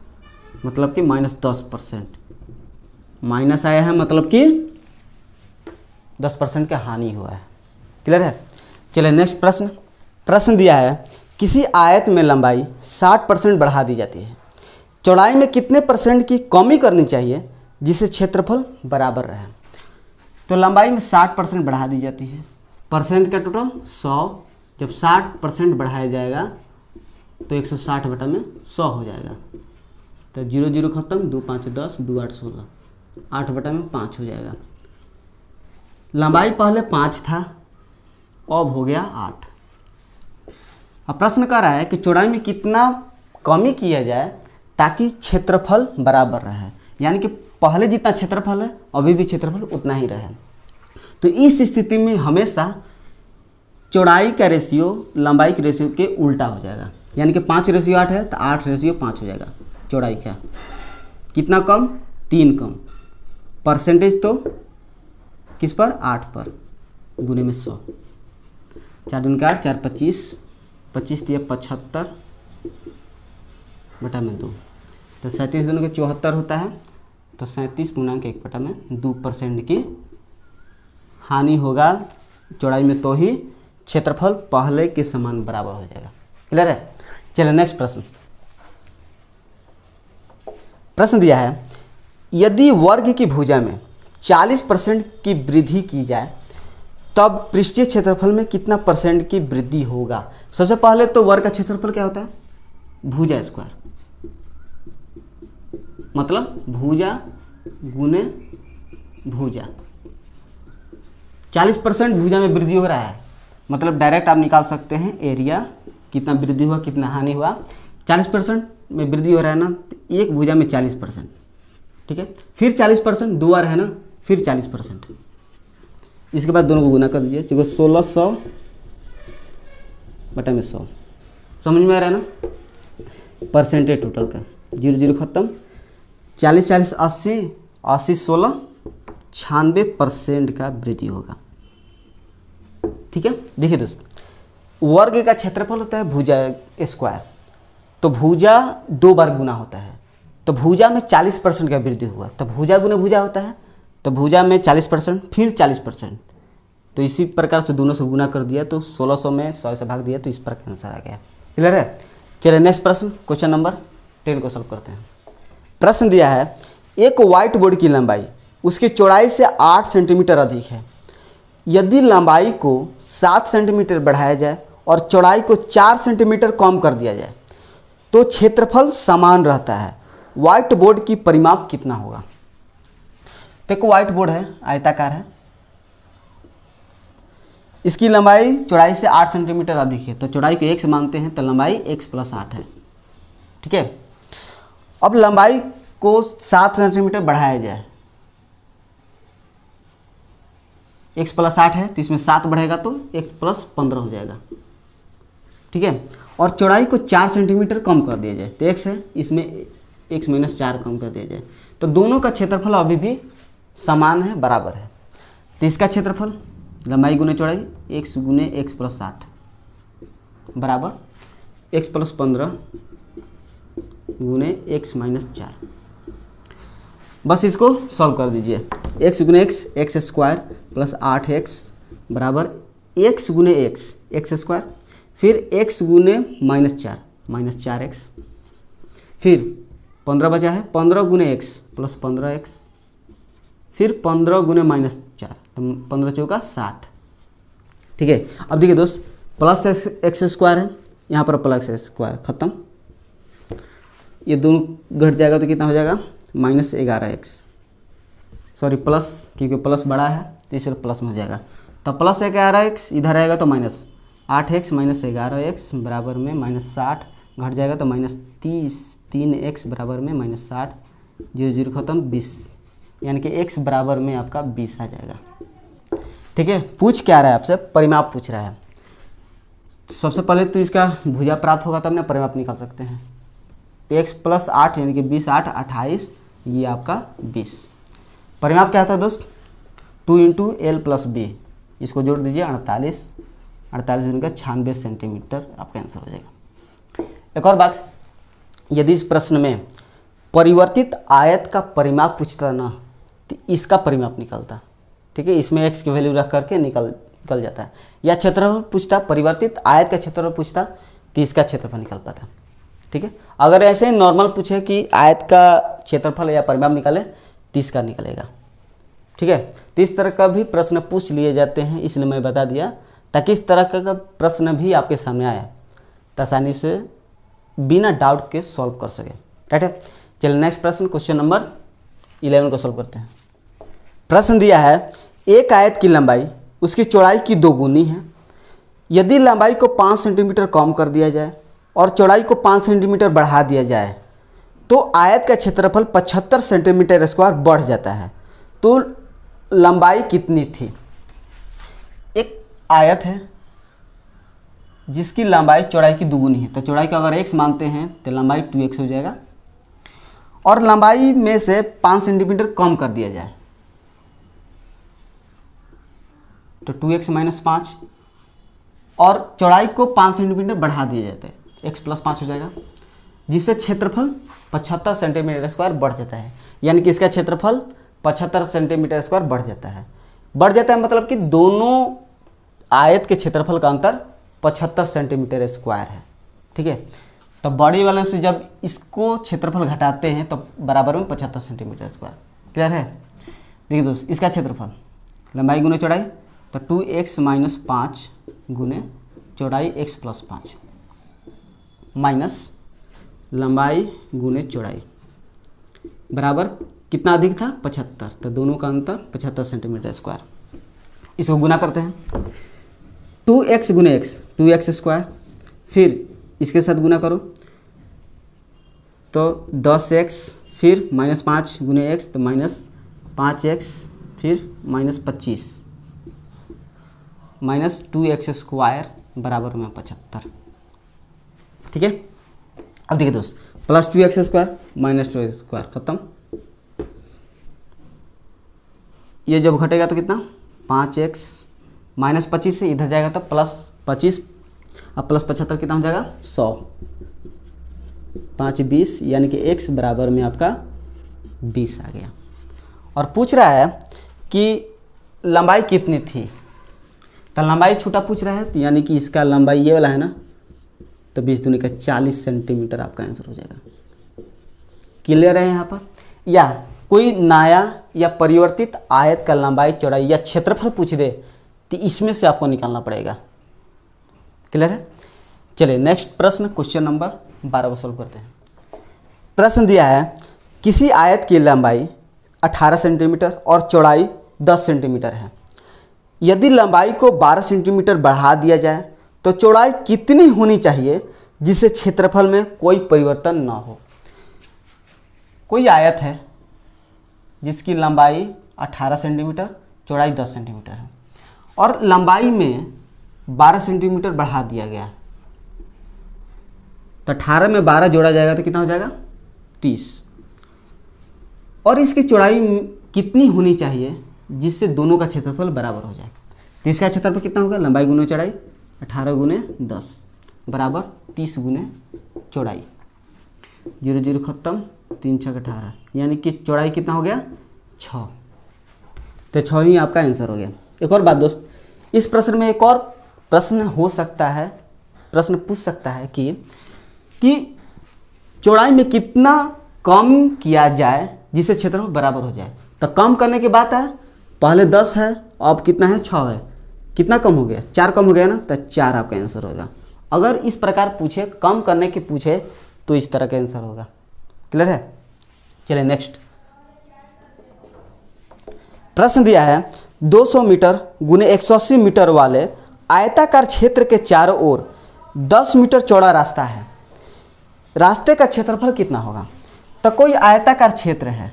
मतलब कि -10%। माइनस आया है मतलब कि 10% का हानि हुआ है। क्लियर है। चलिए नेक्स्ट प्रश्न दिया है, किसी आयत में लंबाई 60% बढ़ा दी जाती है, चौड़ाई में कितने % की कमी करनी चाहिए जिससे क्षेत्रफल बराबर रहे। तो लंबाई में 60% बढ़ा दी जाती है, परसेंट का टोटल 100, जब 60% बढ़ाया जाएगा तो 160 बटा में 100 हो जाएगा। तो 0 0 खत्म, 2 5 10 2 8 16, 8 बटा में 5 हो जाएगा। लंबाई पहले 5 था, अब हो गया 8। अब प्रश्न कह रहा है कि चौड़ाई में कितना कमी किया जाए ताकि क्षेत्रफल बराबर रहे, यानी कि पहले जितना क्षेत्रफल है अभी भी क्षेत्रफल उतना ही रहे। तो इस स्थिति में हमेशा चौड़ाई का रेशियो लंबाई के रेशियो के उल्टा हो जाएगा, यानी कि 5:8 है तो 8:5 हो जाएगा। चौड़ाई का कितना कम, 3 कम, परसेंटेज तो किस पर, 8 पर, गुने में 100, 4 दूनी 8 4 25, 25 दिया 75 बटा में 2, तो 37 दोनों के 74 होता है, तो 37.1 बटा में 2% की हानि होगा चौड़ाई में, तो ही क्षेत्रफल पहले के समान बराबर हो जाएगा। क्लियर है। चलिए नेक्स्ट प्रश्न दिया है, यदि वर्ग की भुजा में 40% की वृद्धि की जाए तब पृष्ठीय क्षेत्रफल में कितना % की वृद्धि होगा। सबसे पहले तो वर्ग का क्षेत्रफल क्या होता है, भुजा स्क्वायर, मतलब भुजा गुने भुजा। 40% भुजा में वृद्धि हो रहा है, मतलब डायरेक्ट आप निकाल सकते हैं एरिया कितना वृद्धि हुआ कितना हानि हुआ। 40% में वृद्धि हो रहा है ना, एक भुजा में 40%, ठीक है, फिर 40%, 2 बार है ना, फिर 40%, इसके बाद दोनों को गुना कर दीजिए, चूँकि 1600 बटा में 100, समझ में आ रहा है ना। परसेंटेज टोटल का 0 0 खत्म, 40 40 80 80 16 96% का वृद्धि होगा। ठीक है, देखिए दोस्त, वर्ग का क्षेत्रफल होता है भुजा स्क्वायर, तो भुजा 2 बार गुना होता है, तो भुजा में 40% का वृद्धि हुआ, तो भुजा गुना भुजा होता है, तो भुजा में 40% फिर 40%, तो इसी प्रकार से दोनों से गुना कर दिया तो 1600 में 100 से भाग दिया, तो इस प्रकार आंसर आ गया। क्लियर है? चलिए नेक्स्ट प्रश्न, क्वेश्चन नंबर 10 को सॉल्व करते हैं। प्रश्न दिया है, एक व्हाइट बोर्ड की लंबाई उसकी चौड़ाई से 8 सेंटीमीटर अधिक है। यदि लंबाई को 7 सेंटीमीटर बढ़ाया जाए और चौड़ाई को 4 सेंटीमीटर कम कर दिया जाए तो क्षेत्रफल समान रहता है। व्हाइट बोर्ड की परिमाप कितना होगा? तो एक व्हाइट बोर्ड है, आयताकार है, इसकी लंबाई चौड़ाई से 8 सेंटीमीटर अधिक है, तो चौड़ाई को x मानते हैं, तो लंबाई x + 8 है। ठीक है, अब लंबाई को 7 सेंटीमीटर बढ़ाया जाए, x + 8 है तो इसमें 7 बढ़ेगा तो x + 15 हो जाएगा। ठीक है, और चौड़ाई को 4 सेंटीमीटर कम कर दिया जाए, तो x है, इसमें x - 4 कम कर दिया जाए, तो दोनों का क्षेत्रफल अभी भी समान है, बराबर है। तो इसका क्षेत्रफल लंबाई गुने चौड़ाई x गुने x + 8 बराबर x + 15 गुने x - 4। बस इसको सॉल्व कर दीजिए। x गुने x स्क्वायर प्लस 8x बराबर x गुने x स्क्वायर, फिर x गुने -4 4x, फिर 15 बचा है, 15 गुने x प्लस 15x, फिर 15 गुने -4, तो 15 चौका 60। ठीक है, अब देखिए दोस्त, प्लस एक्स स्क्वायर है, यहाँ पर प्लस एक्स स्क्वायर खत्म, ये दोनों घट जाएगा तो कितना हो जाएगा? -11x, सॉरी प्लस, क्योंकि प्लस बड़ा है तो इसलिए प्लस में हो जाएगा, तो प्लस 11x इधर आएगा तो -8x - 11x बराबर में -60, घट जाएगा तो -30, 3x बराबर में -60, 0 0 खत्म 20, यानी कि x बराबर में आपका 20 आ जाएगा। ठीक है, पूछ क्या रहा है आपसे? परिमाप पूछ रहा है। सबसे पहले तो इसका भुजा प्राप्त होगा तब ना परिमाप निकाल सकते हैं, तो x + 8 यानी कि 20 8 28, ये आपका 20। परिमाप क्या होता है दोस्त? 2 × L + B, इसको जोड़ दीजिए 48 गुने 96 सेंटीमीटर, आपका आंसर हो जाएगा। एक और बात, यदि इस प्रश्न में परिवर्तित आयत का परिमाप पूछता ना तो इसका परिमाप निकलता। ठीक है, इसमें x की वैल्यू रख करके निकल जाता है, या क्षेत्रफल पूछता, परिवर्तित आयत का क्षेत्रफल पूछता तो इसका क्षेत्रफल निकल पाता। ठीक है, अगर ऐसे ही नॉर्मल पूछे कि आयत का क्षेत्रफल या परिमाप निकाले तो इसका निकलेगा। ठीक है, तो इस तरह का भी प्रश्न पूछ लिए जाते हैं, इसलिए मैं बता दिया ताकि इस तरह का प्रश्न भी आपके सामने आया तो आसानी से बिना डाउट के सॉल्व कर सके। राइट है, चलिए नेक्स्ट प्रश्न, क्वेश्चन नंबर 11 को सॉल्व करते हैं। प्रश्न दिया है, एक आयत की लंबाई उसकी चौड़ाई की 2 गुनी है। यदि लंबाई को 5 सेंटीमीटर कम कर दिया जाए और चौड़ाई को 5 सेंटीमीटर बढ़ा दिया जाए तो आयत का क्षेत्रफल 75 सेंटीमीटर स्क्वायर बढ़ जाता है, तो लंबाई कितनी थी? एक आयत है जिसकी लंबाई चौड़ाई की 2 गुनी है, तो चौड़ाई को अगर x मानते हैं तो लंबाई 2x हो जाएगा, और लंबाई में से 5 सेंटीमीटर कम कर दिया जाए तो 2x - 5, और चौड़ाई को 5 सेंटीमीटर बढ़ा दिया जाता है, x + 5 हो जाएगा, जिससे क्षेत्रफल 75 सेंटीमीटर स्क्वायर बढ़ जाता है। यानी कि इसका क्षेत्रफल 75 सेंटीमीटर स्क्वायर बढ़ जाता है। बढ़ जाता है मतलब कि दोनों आयत के क्षेत्रफल का अंतर 75 सेंटीमीटर स्क्वायर है। ठीक है, तो बड़ी वाले से जब इसको क्षेत्रफल घटाते हैं तो बराबर में 75 सेंटीमीटर स्क्वायर। क्लियर है? देखिए दोस्त, इसका क्षेत्रफल लंबाई गुने चौड़ाई, तो 2x - 5 गुने चौड़ाई x + 5 माइनस लंबाई गुने चौड़ाई बराबर कितना अधिक था? 75, तो दोनों का अंतर 75 सेंटीमीटर स्क्वायर। इसको गुना करते हैं, 2x गुने x 2x स्क्वायर, फिर इसके साथ गुना करो तो 10x, फिर -5 गुने x तो -5x, फिर -25 माइनस 2x स्क्वायर बराबर में 75। ठीक है, अब देखिए दोस्त, +2x स्क्वायर - 2x स्क्वायर खत्म, ये जब घटेगा तो कितना 5x माइनस 25 से इधर जाएगा तो प्लस 25, अब प्लस 75 कितना हो जाएगा 100, 5 20 यानी कि x बराबर में आपका 20 आ गया। और पूछ रहा है कि लंबाई कितनी थी, तो लंबाई छोटा पूछ रहा है, तो यानी कि इसका लंबाई ये वाला है ना, तो 20 दूनी का 40 सेंटीमीटर आपका आंसर हो जाएगा। क्लियर है यहाँ पर? या कोई नया या परिवर्तित आयत का लंबाई चौड़ाई या क्षेत्रफल पूछ दे तो इसमें से आपको निकालना पड़ेगा। क्लियर है? चलिए नेक्स्ट प्रश्न, क्वेश्चन नंबर 12 को सॉल्व करते हैं। प्रश्न दिया है किसी आयत की लंबाई 18 सेंटीमीटर और चौड़ाई 10 सेंटीमीटर है। यदि लंबाई को 12 सेंटीमीटर बढ़ा दिया जाए तो चौड़ाई कितनी होनी चाहिए जिससे क्षेत्रफल में कोई परिवर्तन ना हो। कोई आयत है जिसकी लंबाई 18 सेंटीमीटर, चौड़ाई 10 सेंटीमीटर है और लंबाई में 12 सेंटीमीटर बढ़ा दिया गया, तो 18 में 12 जोड़ा जाएगा तो कितना हो जाएगा 30। और इसकी चौड़ाई कितनी होनी चाहिए जिससे दोनों का क्षेत्रफल बराबर हो जाए। तो इसका क्षेत्रफल कितना होगा, लंबाई गुने चौड़ाई 18 गुने 10 बराबर 30 गुने चौड़ाई। 0 0 खत्म, 3 6 18, यानी कि चौड़ाई कितना हो गया 6। तो 6 ही आपका आंसर हो गया। एक और बात दोस्त, इस प्रश्न में एक और प्रश्न हो सकता है, प्रश्न पूछ सकता है कि चौड़ाई में कितना कम किया जाए जिससे क्षेत्रफल बराबर हो जाए। तो कम करने की बात है, पहले 10 है अब कितना है 6 है, कितना कम हो गया 4 कम हो गया ना, तो 4 आपका आंसर होगा। अगर इस प्रकार पूछे, कम करने की पूछे तो इस तरह का आंसर होगा। क्लियर है? चलिए नेक्स्ट प्रश्न दिया है 200 मीटर गुने 180 मीटर वाले आयताकार क्षेत्र के चारों ओर 10 मीटर चौड़ा रास्ता है। रास्ते का क्षेत्रफल कितना होगा। तो कोई आयताकार क्षेत्र है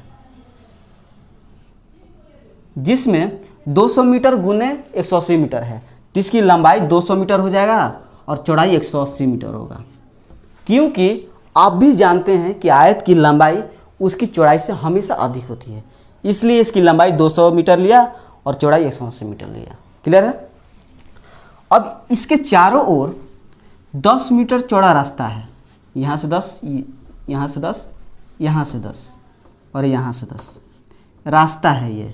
जिसमें 200 मीटर गुने 180 मीटर है, तो इसकी लंबाई 200 मीटर हो जाएगा और चौड़ाई 180 मीटर होगा। क्योंकि आप भी जानते हैं कि आयत की लंबाई उसकी चौड़ाई से हमेशा अधिक होती है, इसलिए इसकी लंबाई 200 मीटर लिया और चौड़ाई 180 मीटर लिया। क्लियर है? अब इसके चारों ओर 10 मीटर चौड़ा रास्ता है, यहाँ से 10, यहाँ से 10, यहाँ से 10 और यहाँ से 10 रास्ता है ये।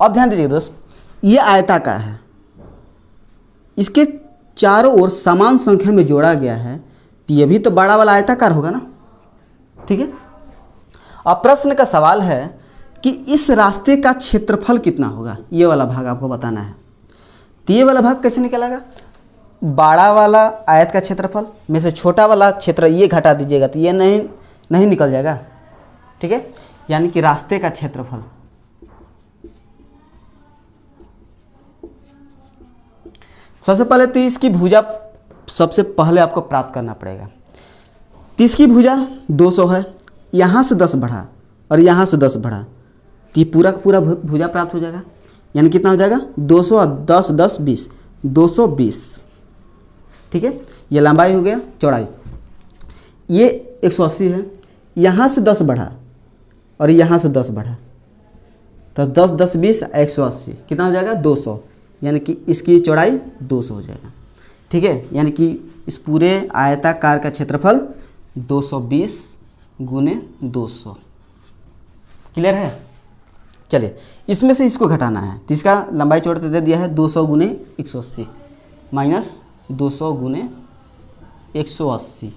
अब ध्यान दीजिए दोस्त, ये आयताकार है, इसके चारों ओर समान संख्या में जोड़ा गया है, तो ये भी तो बड़ा वाला आयताकार होगा ना। ठीक है? अब प्रश्न का सवाल है कि इस रास्ते का क्षेत्रफल कितना होगा, ये वाला भाग आपको बताना है। तो ये वाला भाग कैसे निकलेगा, बड़ा वाला आयत का क्षेत्रफल में से छोटा वाला क्षेत्र ये घटा दीजिएगा तो ये नहीं निकल जाएगा। ठीक है? यानी कि रास्ते का क्षेत्रफल सबसे पहले तो इसकी भुजा सबसे पहले आपको प्राप्त करना पड़ेगा। तो इसकी भुजा 200 है, यहाँ से 10 बढ़ा और यहाँ से 10 बढ़ा, तो ये पूरा का पूरा भुजा प्राप्त हो जाएगा। यानी कितना हो जाएगा 200 और 10 10 20, 220। ठीक है? ये लंबाई हो गया, चौड़ाई ये 180 है, यहाँ से 10 बढ़ा और यहाँ से 10 बढ़ा, तो 10 10 20 180 कितना हो जाएगा 200, यानी कि इसकी चौड़ाई 200 हो जाएगा। ठीक है? यानी कि इस पूरे आयताकार का क्षेत्रफल 220 गुने 200। क्लियर है? चलिए इसमें से इसको घटाना है, तो इसका लंबाई चौड़ाई दे दिया है 200 गुने 180 माइनस 200 गुने 180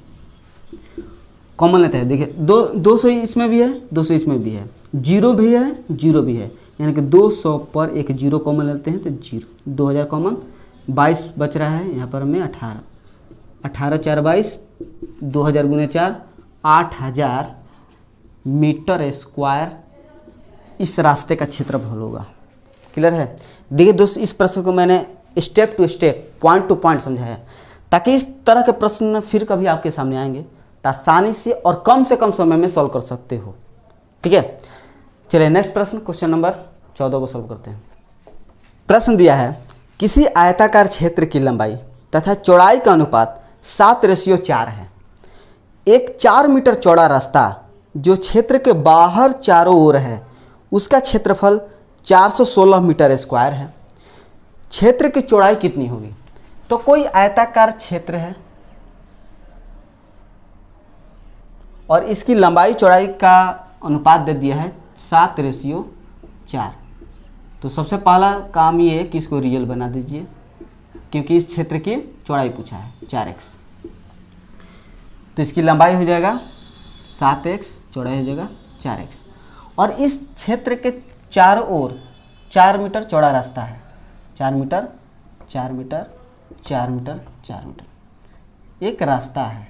कॉमन लेते हैं। देखिए 200 इसमें भी है, 200 इसमें भी है, 0 भी है, 0 भी है, यानी कि 200 पर एक 0 कॉमन लेते हैं तो 0, 2000 कॉमन, 22 बच रहा है यहाँ पर हमें 18, 18 4 22, 2000 गुने 4 8000 मीटर स्क्वायर इस रास्ते का क्षेत्रफल होगा। क्लियर है? देखिए दोस्त, इस प्रश्न को मैंने step to step, point to point समझाया ताकि इस तरह के प्रश्न फिर कभी आपके सामने आएंगे तो आसानी से और कम से कम समय में सॉल्व कर सकते हो। ठीक है? चलिए नेक्स्ट प्रश्न, क्वेश्चन नंबर 14 को सॉल्व करते हैं। प्रश्न दिया है किसी आयताकार क्षेत्र की लंबाई तथा चौड़ाई का अनुपात 7:4 है। एक 4 मीटर चौड़ा रास्ता जो क्षेत्र के बाहर चारों ओर है उसका क्षेत्रफल 416 मीटर स्क्वायर है। क्षेत्र की चौड़ाई कितनी होगी? तो कोई आयताकार क्षेत्र है और इसकी लंबाई चौड़ाई का अनुपात दे दिया है 7:4। तो सबसे पहला काम ये है कि इसको रियल बना दीजिए, क्योंकि इस क्षेत्र की चौड़ाई पूछा है 4x। तो इसकी लंबाई हो जाएगा 7x, चौड़ाई हो जाएगा 4x। और इस क्षेत्र के चारों ओर 4 मीटर चौड़ा रास्ता है, 4 मीटर 4 मीटर 4 मीटर 4 मीटर एक रास्ता है।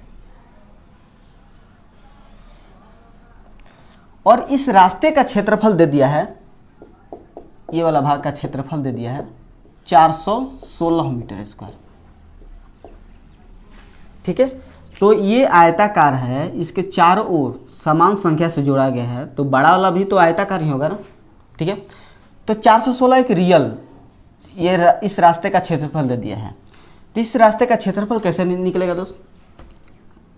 और इस रास्ते का क्षेत्रफल दे दिया है, ये वाला भाग का क्षेत्रफल दे दिया है 416 मीटर स्क्वायर। ठीक है, तो ये आयताकार है, इसके चारों ओर समान संख्या से जोड़ा गया है, तो बड़ा वाला भी तो आयताकार ही होगा ना। ठीक है, तो 416 एक रियल ये इस रास्ते का क्षेत्रफल दे दिया है। तो इस रास्ते का क्षेत्रफल कैसे निकलेगा दोस्त?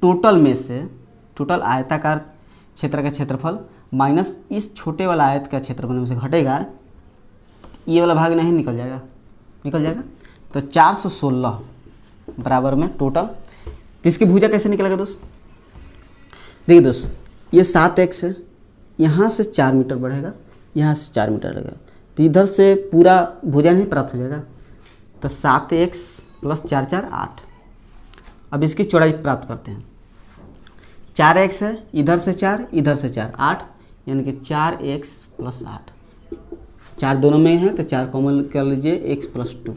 टोटल में से, टोटल आयताकार क्षेत्र का क्षेत्रफल माइनस इस छोटे वाला आयत का क्षेत्रफल में से घटेगा, ये वाला भाग नहीं निकल जाएगा, निकल जाएगा। तो 416 बराबर में टोटल, इसकी भुजा कैसे निकलेगा दोस्त? देखिए दोस्त, ये 7x है, यहाँ से 4 मीटर बढ़ेगा, यहाँ से 4 मीटर लगेगा, तो इधर से पूरा भुजा नहीं प्राप्त हो जाएगा। तो 7x + 4 4 8। अब इसकी चौड़ाई प्राप्त करते हैं। 4x है, इधर से 4 इधर से 4 8, यानी कि 4x + 8। 4 दोनों में है तो 4 कॉमन कर लीजिए, x + 2।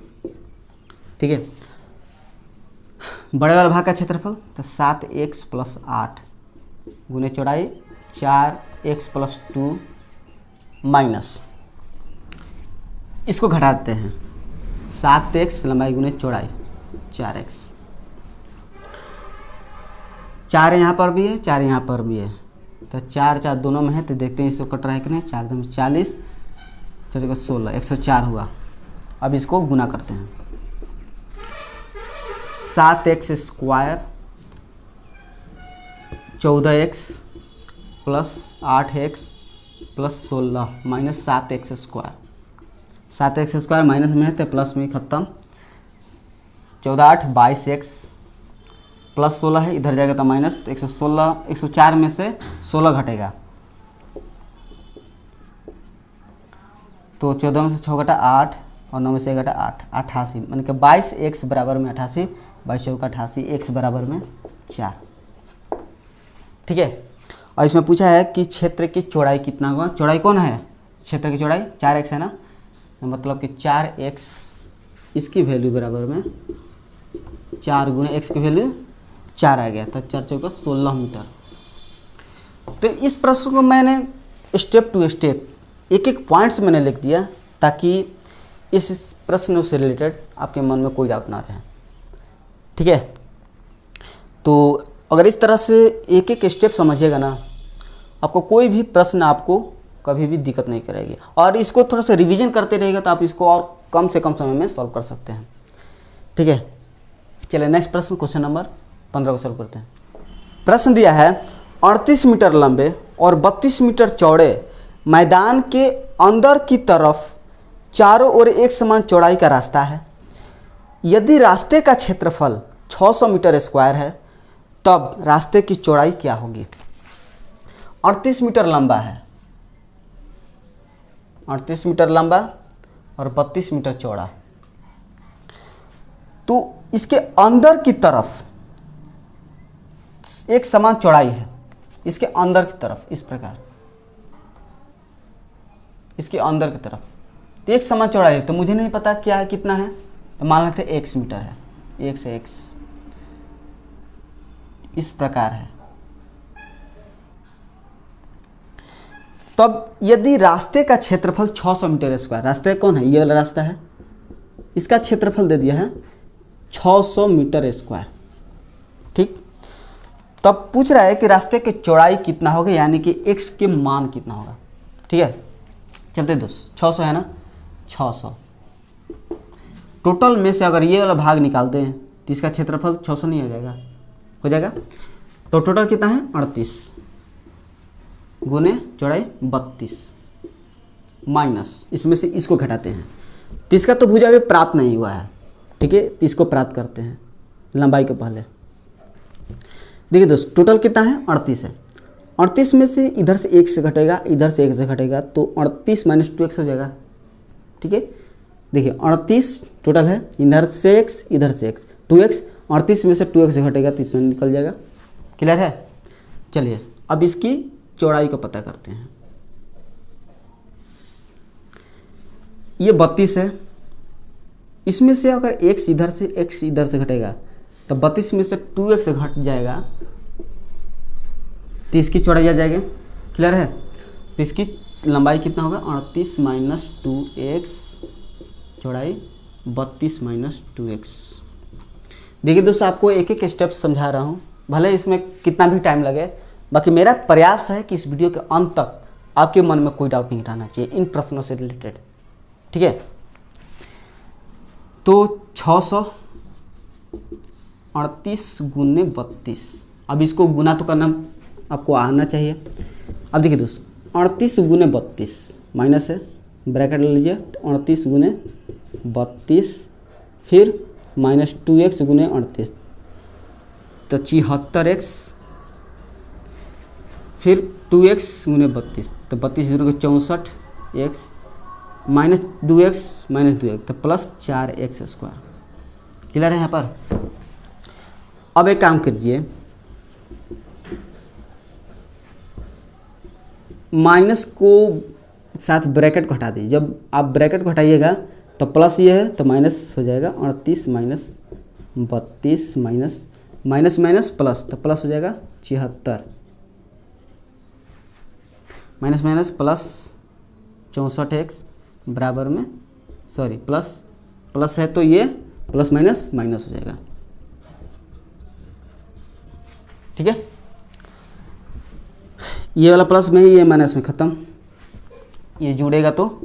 ठीक है, बड़े वाला भाग का क्षेत्रफल तो 7x + 8 गुने चौड़ाई 4x + 2 माइनस, इसको घटा देते हैं 7x लंबाई गुने चौड़ाई 4x। 4 यहाँ पर भी है, 4 यहाँ पर भी है, तो 4 4 दोनों में है, तो देखते हैं इसको कट रहा है कि नहीं। 4 2 40, 4 16, 104 हुआ। अब इसको गुना करते हैं। 7x square 14x + 8x + 16 minus 7x square. 7x square minus में है तो प्लस में खत्म। 14 8 22x + 16 है, इधर जाएगा तो माइनस, तो 116, 104 में से 16 घटेगा, तो 14 में से 6 घटा 8 और 9 में से 1 घटा 8, 88, यानी कि 22x बराबर में 88, 22 चौका 88, x बराबर में 4। ठीक है, और इसमें पूछा है कि क्षेत्र की चौड़ाई कितना होगा। चौड़ाई कौन है? क्षेत्र की चौड़ाई 4x है ना, तो मतलब कि 4x इसकी वैल्यू बराबर में 4 गुने x की वैल्यू 4 आ गया, तो 4 चौका 16 मीटर। तो इस प्रश्न को मैंने स्टेप टू स्टेप एक एक पॉइंट्स मैंने लिख दिया, ताकि इस प्रश्न से रिलेटेड आपके मन में कोई डाउट ना रहे। ठीक है, तो अगर इस तरह से एक एक स्टेप समझिएगा ना, आपको कोई भी प्रश्न आपको कभी भी दिक्कत नहीं करेगी, और इसको थोड़ा सा रिवीजन करते रहेगा तो आप इसको और कम से कम समय में सॉल्व कर सकते हैं। ठीक है, चलिए नेक्स्ट प्रश्न, क्वेश्चन नंबर 15 को सॉल्व करते हैं। प्रश्न दिया है 38 मीटर लंबे और 32 मीटर चौड़े मैदान के अंदर की तरफ चारों ओर एक समान चौड़ाई का रास्ता है। यदि रास्ते का क्षेत्रफल 600 मीटर स्क्वायर है, तब रास्ते की चौड़ाई क्या होगी? 38 मीटर लंबा है, 38 मीटर लंबा और 32 मीटर चौड़ा, तो इसके अंदर की तरफ एक समान चौड़ाई है, इसके अंदर की तरफ इस प्रकार, इसके अंदर की तरफ तो एक समान चौड़ाई है। तो मुझे नहीं पता क्या है, कितना है, तो मान लेते हैं x मीटर है, x से x इस प्रकार है। तब यदि रास्ते का क्षेत्रफल 600 मीटर स्क्वायर, रास्ते कौन है? ये वाला रास्ता है, इसका क्षेत्रफल दे दिया है 600 मीटर स्क्वायर। ठीक, तब पूछ रहा है कि रास्ते की चौड़ाई कितना होगा, यानी कि x के मान कितना होगा। ठीक है, चलते दोस्त, 600 है ना, 600 टोटल में से अगर ये वाला भाग निकालते हैं तो इसका क्षेत्रफल 600 नहीं आ जाएगा, हो जाएगा। तो टोटल कितना है 38 गुने चौड़ाई 32 माइनस इसमें से इसको घटाते हैं। 30 का तो भुजा अभी प्राप्त नहीं हुआ है, ठीक है, 30 को प्राप्त करते हैं लंबाई के पहले। देखिए दोस्त टोटल कितना है 38 है। 38 में से इधर से 1 से घटेगा, इधर से 1 से घटेगा, तो 38 माइनस 2x हो जाएगा, ठीक है। देखिए 38 टोटल है, इधर से x इधर से x 2x, 38 में से 2x से घटेगा तो इतना निकल जाएगा। क्लियर है। चलिए अब इसकी चौड़ाई को पता करते हैं। ये 32 है, इसमें से अगर x इधर से घटेगा तो 32 में से 2x घट जाएगा तो इसकी चौड़ाई आ जाएगी। क्लियर है। तो इसकी लंबाई कितना होगा 38 माइनस 2x, चौड़ाई 32 माइनस 2x। देखिए दोस्तों आपको एक एक स्टेप समझा रहा हूँ, भले इसमें कितना भी टाइम लगे, बाकी मेरा प्रयास है कि इस वीडियो के अंत तक आपके मन में कोई डाउट नहीं रहना चाहिए इन प्रश्नों से रिलेटेड, ठीक है। तो 638 गुने 32, अब इसको गुना तो करना आपको आना चाहिए। अब देखिए दोस्तों 38 गुने 32 माइनस है, ब्रैकेट ले लीजिए, 38 गुने 32 फिर माइनस 2x गुने 38 तो 74x फिर 2x गुने 32 तो 32 0 के 64x माइनस 2x तो प्लस 4x स्क्वायर। क्लियर है यहाँ पर। अब एक काम कीजिए, माइनस को साथ ब्रैकेट को हटा दीजिए। जब आप ब्रैकेट को हटाइएगा तो प्लस ये है तो माइनस हो जाएगा 38 minus 32 minus minus minus plus तो प्लस हो जाएगा 76 माइनस माइनस प्लस 64x बराबर में सॉरी प्लस है तो ये प्लस माइनस माइनस हो जाएगा, ठीक है। ये वाला प्लस में ये माइनस में ख़त्म, ये जुड़ेगा तो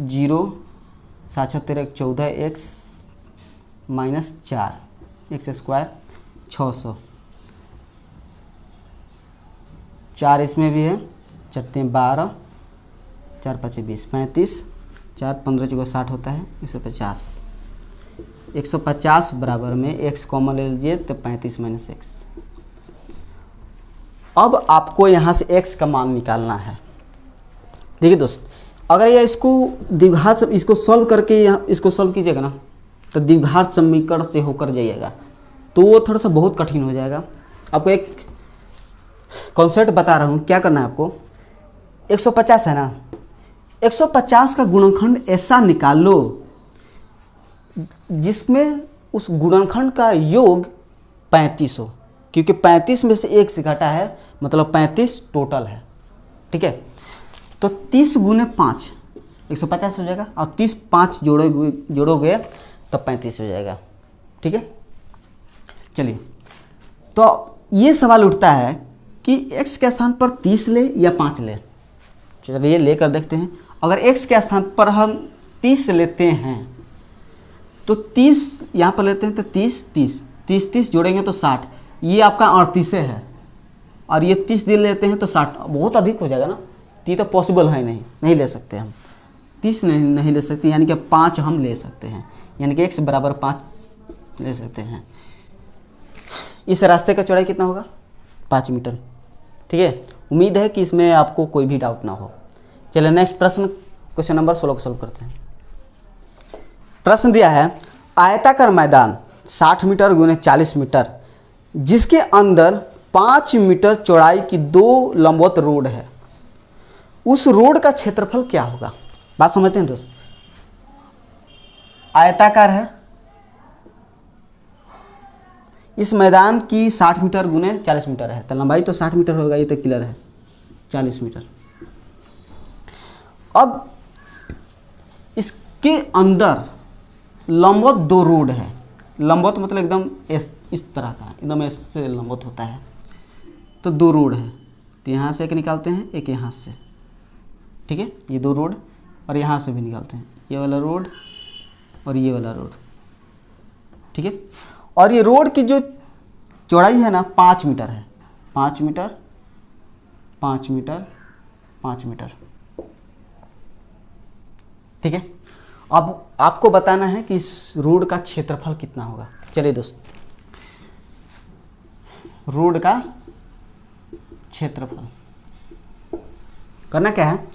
0 7 14x माइनस 4x स्क्वायर 600, 4 इसमें भी है, 4 12 4 5 20 35 4 15 चौको 60 होता है 150 बराबर में x कॉमन ले लीजिए तो 35 माइनस x। अब आपको यहाँ से x का मान निकालना है। देखिए दोस्त अगर ये इसको द्विघात इसको सॉल्व करके यहाँ इसको सॉल्व कीजिएगा ना तो द्विघात समीकरण से होकर जाइएगा तो वो थोड़ा सा बहुत कठिन हो जाएगा। आपको एक कॉन्सेप्ट बता रहा हूँ, क्या करना है आपको। 150 है ना, 150 का गुणनखंड ऐसा निकाल लो जिसमें उस गुणनखंड का योग 35 हो, क्योंकि 35 में से 1 से घटा है मतलब 35 टोटल है, ठीक है। तो 30 गुने 5 150 हो जाएगा और 30 5 जोड़ोगे तो 35 हो जाएगा, ठीक है। चलिए तो ये सवाल उठता है कि x के स्थान पर 30 ले या 5 ले। चलिए लेकर देखते हैं। अगर x के स्थान पर हम 30 लेते हैं तो 30 यहाँ पर लेते हैं तो 30 जोड़ेंगे तो 60, ये आपका 38 है और ये 30 दिन लेते हैं तो 60, बहुत अधिक हो जाएगा ना, तो ये तो पॉसिबल है नहीं ले सकते हम, 30 नहीं ले सकते, यानी कि 5 हम ले सकते हैं, यानी कि x बराबर 5 ले सकते हैं। इस रास्ते का चौड़ाई कितना होगा 5 मीटर, ठीक है। उम्मीद है कि इसमें आपको कोई भी डाउट ना हो। चलिए नेक्स्ट प्रश्न क्वेश्चन नंबर 16 को सॉल्व करते हैं। प्रश्न दिया है आयताकार मैदान 60 मीटर गुने 40 मीटर जिसके अंदर 5 मीटर चौड़ाई की 2 लंबवत रोड है, उस रोड का क्षेत्रफल क्या होगा। बात समझते हैं दोस्त। आयताकार है, इस मैदान की 60 मीटर गुने 40 मीटर है तो लंबाई तो 60 मीटर होगा, ये तो क्लियर है 40 मीटर। अब इसके अंदर लंबवत 2 रोड है, लंबवत मतलब एकदम इस तरह का, एकदम ऐसे लंबवत होता है, तो 2 रोड है तो यहाँ से एक निकालते हैं, एक यहाँ से, ठीक है। ये 2 रोड और यहाँ से भी निकालते हैं, ये वाला रोड और ये वाला रोड, ठीक है। और ये रोड की जो चौड़ाई है ना 5 मीटर है, 5 मीटर 5 मीटर 5 मीटर। ठीक है, अब आपको बताना है कि इस रोड का क्षेत्रफल कितना होगा। चलिए दोस्त, रोड का क्षेत्रफल करना क्या है,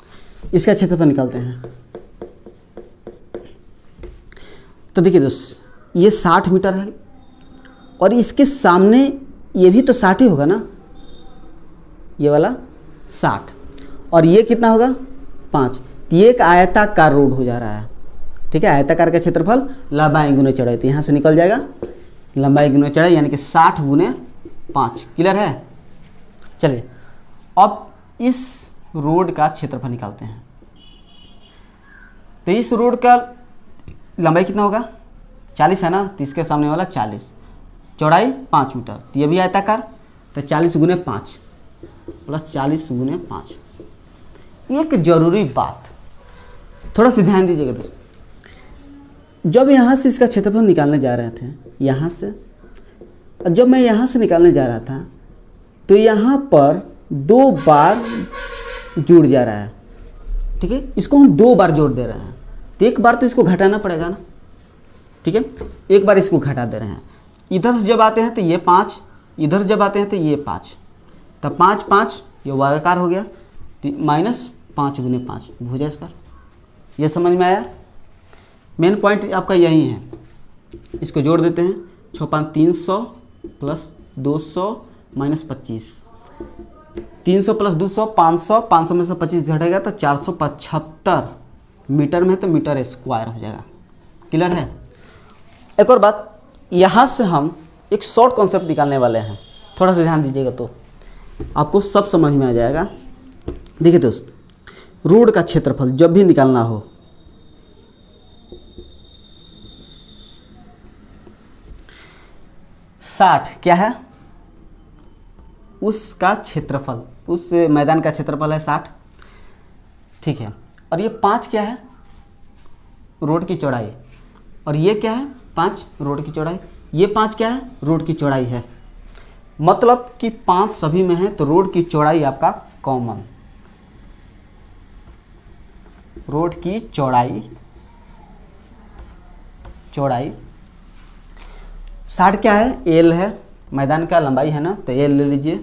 इसका क्षेत्रफल निकालते हैं। तो देखिए दोस्त, ये 60 मीटर है और इसके सामने ये भी तो 60 ही होगा ना, ये वाला 60, और ये कितना होगा 5। तो ये एक आयताकार रोड हो जा रहा है। ठीक है, आयताकार का क्षेत्रफल लंबाई गुने चौड़ाई, तो यहाँ से निकल जाएगा लंबाई गुने चौड़ाई यानी कि 60 गुने 5। क्लियर है। चलिए अब इस रोड का क्षेत्रफल निकालते हैं। तो इस रोड का लंबाई कितना होगा 40 है ना, तो इसके सामने वाला 40, चौड़ाई 5 मीटर, तो ये भी आयताकार, तो 40 गुने 5 प्लस 40 गुने 5। एक जरूरी बात थोड़ा सा ध्यान दीजिएगा दोस्तों, जब यहाँ से इसका क्षेत्रफल निकालने जा रहे थे, यहाँ से, जब मैं यहाँ से निकालने जा रहा था तो यहाँ पर 2 बार जुड़ जा रहा है। ठीक है, इसको हम 2 बार जोड़ दे रहे हैं, तो एक बार तो इसको घटाना पड़ेगा ना। ठीक है, एक बार इसको घटा दे रहे हैं, इधर से जब आते हैं तो ये 5, इधर जब आते हैं तो ये 5, तब 5 5 ये वर्गाकार हो गया, माइनस 5 गुने 5 भुजा स्क्वायर। ये समझ में आया। मेन पॉइंट आपका यही है, इसको जोड़ देते हैं। 6 5 300 प्लस 200 माइनस 25, 300 प्लस 200 500, 500 में से 25 घटेगा तो 475 मीटर में, तो मीटर स्क्वायर हो जाएगा। क्लियर है। एक और बात, यहाँ से हम एक शॉर्ट कॉन्सेप्ट निकालने वाले हैं, थोड़ा सा ध्यान दीजिएगा तो आपको सब समझ में आ जाएगा। देखिए दोस्त, रोड का क्षेत्रफल जब भी निकालना हो, साठ क्या है, उसका क्षेत्रफल, उस मैदान का क्षेत्रफल है 60। ठीक है, और ये 5 क्या है, रोड की चौड़ाई, और ये क्या है 5 रोड की चौड़ाई, ये 5 क्या है, रोड की चौड़ाई है। मतलब कि 5 सभी में है, तो रोड की चौड़ाई आपका कॉमन, रोड की चौड़ाई 60 क्या है, एल है, मैदान का लंबाई है ना, तो एल ले लीजिए।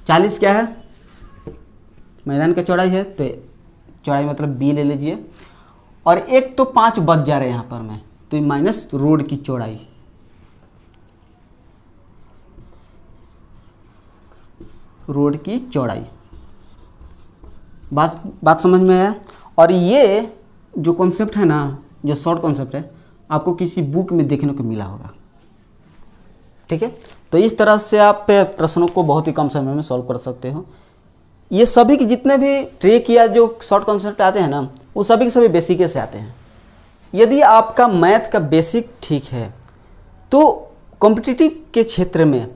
40 क्या है, मैदान का चौड़ाई है, तो चौड़ाई मतलब बी ले लीजिए। और एक तो 5 बच जा रहे हैं यहाँ पर में, तो माइनस रोड की चौड़ाई, रोड की चौड़ाई। बात समझ में आया। और ये जो कॉन्सेप्ट है ना, जो शॉर्ट कॉन्सेप्ट है, आपको किसी बुक में देखने को मिला होगा। ठीक है, तो इस तरह से आप प्रश्नों को बहुत ही कम समय में सॉल्व कर सकते हो। ये सभी के जितने भी ट्रिक या जो शॉर्ट कॉन्सेप्ट आते हैं ना, वो सभी के सभी बेसिक से आते हैं। यदि आपका मैथ का बेसिक ठीक है तो कॉम्पिटिटिव के क्षेत्र में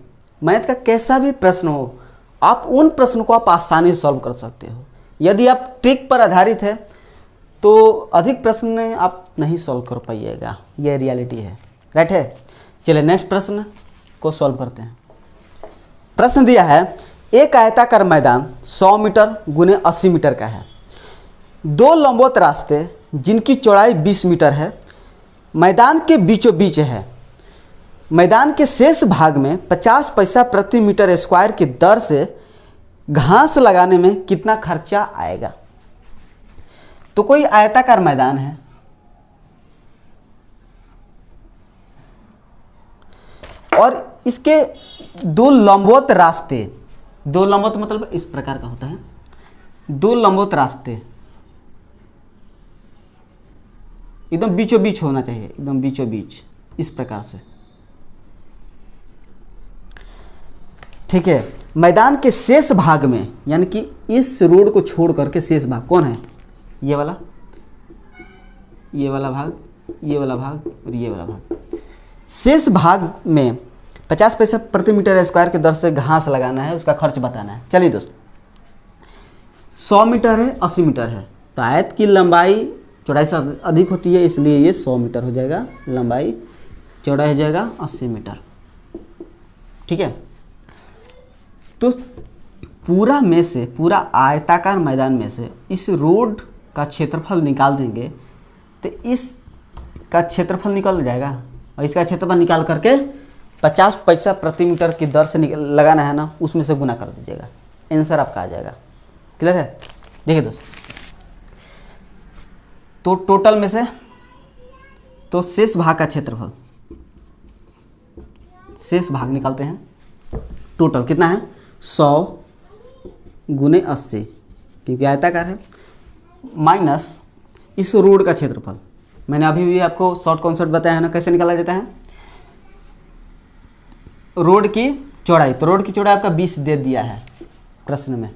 मैथ का कैसा भी प्रश्न हो, आप उन प्रश्नों को आप आसानी से सॉल्व कर सकते हो। यदि आप ट्रिक पर आधारित है तो अधिक प्रश्न आप नहीं सॉल्व कर पाइएगा, यह रियलिटी है। राइट है। चलिए नेक्स्ट प्रश्न को सॉल्व करते हैं। प्रश्न दिया है, एक आयताकार मैदान 100 मीटर गुने 80 मीटर का है। 2 लंबवत रास्ते जिनकी चौड़ाई 20 मीटर है मैदान के बीचों बीच है। मैदान के शेष भाग में 50 पैसा प्रति मीटर स्क्वायर की दर से घास लगाने में कितना खर्चा आएगा। तो कोई आयताकार मैदान है, और इसके 2 लंबवत रास्ते, 2 लंबवत मतलब इस प्रकार का होता है, 2 लंबवत रास्ते एकदम बीचों बीच होना चाहिए, एकदम बीचों बीच इस प्रकार से। ठीक है, मैदान के शेष भाग में, यानी कि इस रोड को छोड़ करके शेष भाग कौन है, ये वाला भाग, ये वाला भाग और ये वाला भाग। शेष भाग में 50 पैसा प्रति मीटर स्क्वायर के दर से घास लगाना है, उसका खर्च बताना है। चलिए दोस्त, 100 मीटर है, 80 मीटर है, तो आयत की लंबाई चौड़ाई से अधिक होती है, इसलिए ये 100 मीटर हो जाएगा, लंबाई चौड़ाई हो जाएगा 80 मीटर। ठीक है। तो पूरा में से, पूरा आयताकार मैदान में से इस रोड का क्षेत्रफल निकाल देंगे तो इस का क्षेत्रफल निकल जाएगा, और इसका क्षेत्रफल निकाल करके 50 पैसा प्रति मीटर की दर से लगाना है ना, उसमें से गुना कर दीजिएगा, आंसर आपका आ जाएगा। क्लियर है? देखिए दोस्त, तो टोटल में से तो शेष भाग का क्षेत्रफल, शेष भाग निकालते हैं। टोटल कितना है? 100 गुने 80, क्योंकि आयताकार है, माइनस इस रोड का क्षेत्रफल। मैंने अभी भी आपको शॉर्ट कॉन्सेप्ट बताया है ना, कैसे निकाला जाता है। रोड की चौड़ाई, तो रोड की चौड़ाई आपका 20 दे दिया है प्रश्न में,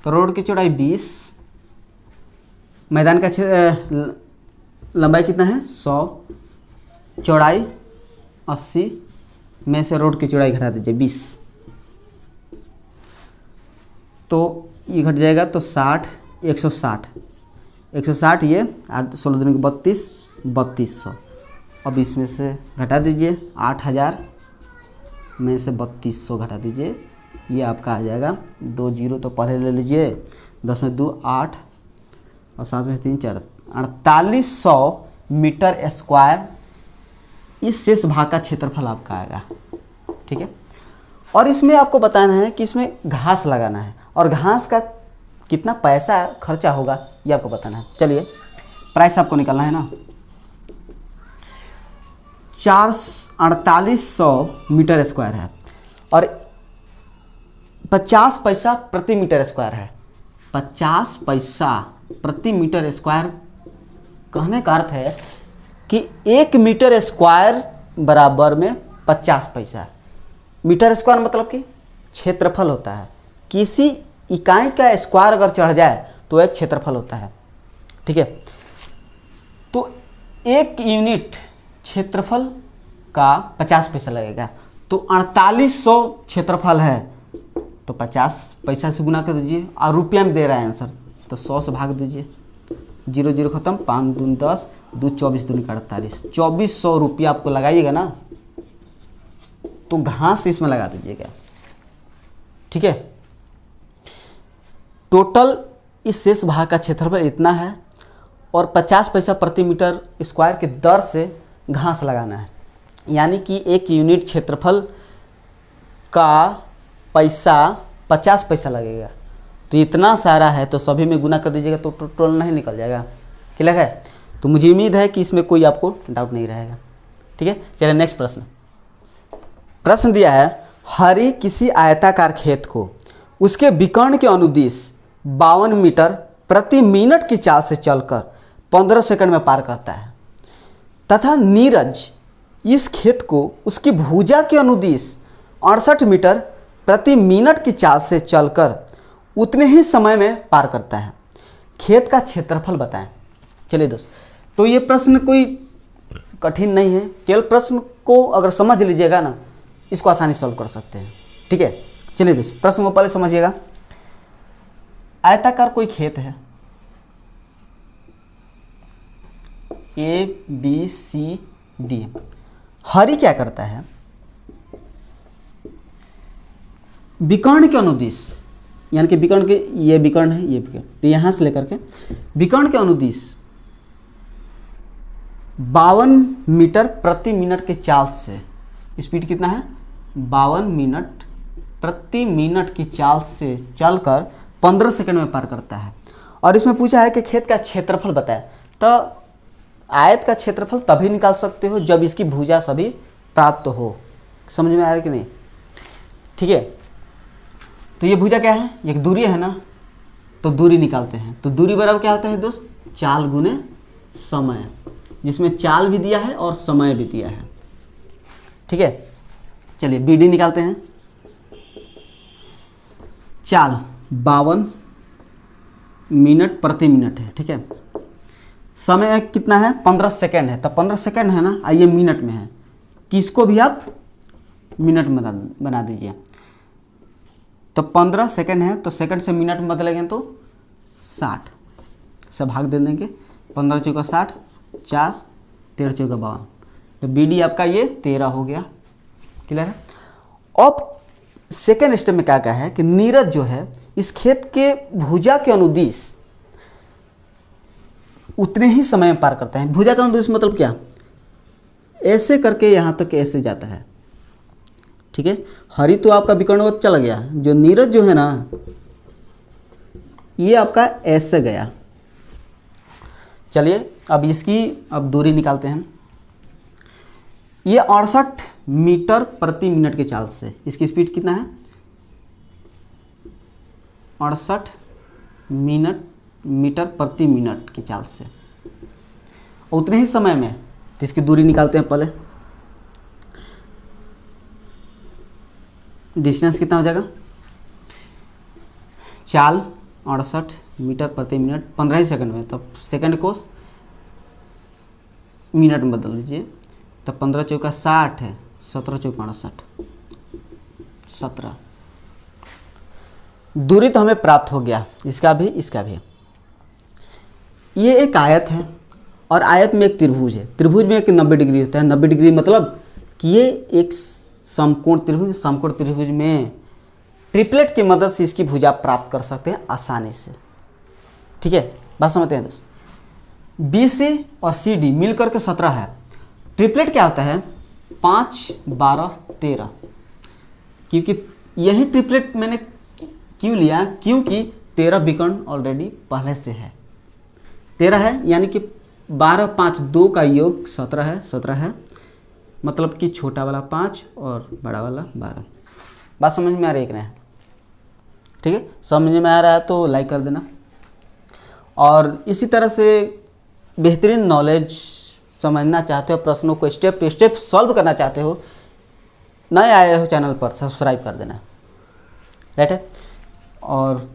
तो रोड की चौड़ाई 20, मैदान का लंबाई कितना है? 100, चौड़ाई 80 में से रोड की चौड़ाई घटा दीजिए 20, तो ये घट जाएगा तो 60, 160, 160 ये 8 16 दूनी को 32, 3200। अब इसमें से घटा दीजिए 8000 में से 3200 घटा दीजिए, ये आपका आ जाएगा 2 जीरो तो पहले ले लीजिए, 10 में 2 8 और 7 में 3 4, 4800 मीटर स्क्वायर इस शेष भाग का क्षेत्रफल आपका आएगा। ठीक है, और इसमें आपको बताना है कि इसमें घास लगाना है, और घास का कितना पैसा खर्चा होगा ये आपको बताना है। चलिए, प्राइस आपको निकालना है ना, 4800 मीटर स्क्वायर है और 50 पैसा प्रति मीटर स्क्वायर है। 50 पैसा प्रति मीटर स्क्वायर कहने का अर्थ है कि 1 मीटर स्क्वायर बराबर में 50 पैसा। मीटर स्क्वायर मतलब कि क्षेत्रफल होता है, किसी इकाई का स्क्वायर अगर चढ़ जाए तो एक क्षेत्रफल होता है। ठीक है, तो 1 यूनिट क्षेत्रफल का 50 पैसा लगेगा, तो 4800 क्षेत्रफल है तो 50 पैसा से गुना कर दीजिए, और रुपया में दे रहा है आंसर तो 100 से भाग दीजिए, 0 0 खत्म, 5 दूनी 10, 2 24 दूनी 48, 2400 रुपया आपको लगाइएगा ना, तो घास इसमें लगा दीजिएगा। ठीक है, टोटल इस शेष भाग का क्षेत्रफल इतना है और 50 पैसा प्रति मीटर स्क्वायर की दर से घास लगाना है, यानी कि 1 यूनिट क्षेत्रफल का पैसा 50 पैसा लगेगा। तो इतना सारा है तो सभी में गुना कर दीजिएगा तो टोटल नहीं निकल जाएगा। क्लियर है? तो मुझे उम्मीद है कि इसमें कोई आपको डाउट नहीं रहेगा। ठीक है, चलिए नेक्स्ट प्रश्न। प्रश्न दिया है, हरी किसी आयताकार खेत को उसके विकर्ण के अनुदिश 52 मीटर प्रति मिनट की चाल से चलकर 15 सेकंड में पार करता है, तथा नीरज इस खेत को उसकी भुजा के अनुदिश 68 मीटर प्रति मिनट की चाल से चलकर उतने ही समय में पार करता है। खेत का क्षेत्रफल बताएं। चलिए दोस्त, तो ये प्रश्न कोई कठिन नहीं है, केवल प्रश्न को अगर समझ लीजिएगा ना, इसको आसानी सॉल्व कर सकते हैं। ठीक है, चलिए दोस्त, प्रश्न को पहले समझिएगा। आयताकार कोई खेत है, ABCD। हरी क्या करता है? विकर्ण के अनुदिश, यानी कि विकर्ण के, ये विकर्ण है, ये विकर्ण, तो यहां से लेकर के विकर्ण के अनुदिश 52 मीटर प्रति मिनट के चाल से, स्पीड कितना है? 52 मिनट प्रति मिनट की चाल से चलकर 15 सेकंड में पार करता है। और इसमें पूछा है कि खेत का क्षेत्रफल बताए, तो आयत का क्षेत्रफल तभी निकाल सकते हो जब इसकी भुजा सभी प्राप्त हो। समझ में आ रहा है कि नहीं? ठीक है, तो ये भुजा क्या है? एक दूरी है ना, तो दूरी निकालते हैं। तो दूरी बराबर क्या होता है दोस्त? चाल गुने समय, जिसमें चाल भी दिया है और समय भी दिया है। ठीक है, चलिए BD निकालते हैं। चाल 52 मिनट प्रति मिनट है। ठीक है, समय कितना है? 15 सेकंड है, तो 15 सेकंड है ना, आइए मिनट में है, किसको भी आप मिनट में बना दीजिए। तो 15 सेकंड है, तो सेकंड से मिनट में बदलेंगे तो 60 से भाग दे देंगे, 15 चौका 60, 4 13 चौका 52, तो BD आपका ये 13 हो गया। क्लियर है? अब सेकेंड स्टेप में क्या क्या है कि नीरज जो है इस खेत के भुजा के अनुदिश उतने ही समय में पार करता है। भुजा का अनुदिश मतलब क्या, ऐसे करके यहाँ तक ऐसे जाता है, ठीक है। हरि तो आपका विकर्णवत चला गया, जो नीरज जो है ना ये आपका ऐसे गया। चलिए अब इसकी अब दूरी निकालते हैं। ये 68 मीटर प्रति मिनट के चाल से, इसकी स्पीड कितना है 68 मीटर प्रति मिनट की चाल से, उतने ही समय में। तो इसकी दूरी निकालते हैं पहले। डिस्टेंस कितना हो जाएगा, चाल 68 मीटर प्रति मिनट 15 ही सेकंड में, तब सेकंड को मिनट में बदल दीजिए, तब 15 चौका 60 है, 17 चौका 68, 17। दूरी तो हमें प्राप्त हो गया, इसका भी इसका भी। ये एक आयत है और आयत में एक त्रिभुज है। त्रिभुज में एक 90 डिग्री होता है। 90 डिग्री मतलब कि ये एक समकोण त्रिभुज, समकोण त्रिभुज में ट्रिपलेट की मदद से इसकी भुजा प्राप्त कर सकते हैं आसानी से, ठीक है। बात समझते हैं दोस्त। BC और CD मिलकर के 17 है। ट्रिपलेट क्या होता है 5, 12, 13, क्योंकि यही ट्रिपलेट मैंने क्यों लिया, क्योंकि 13 विकर्ण ऑलरेडी पहले से है। 13 है यानी कि 12, 5, 2 का योग 17 है, 17 है मतलब कि छोटा वाला 5 और बड़ा वाला 12। बात समझ में आ रही है कि नहीं, ठीक है। समझ में आ रहा है तो लाइक कर देना। और इसी तरह से बेहतरीन नॉलेज समझना चाहते हो, प्रश्नों को स्टेप टू स्टेप सॉल्व करना चाहते हो, नए आए हो चैनल पर सब्सक्राइब कर देना, राइट है। और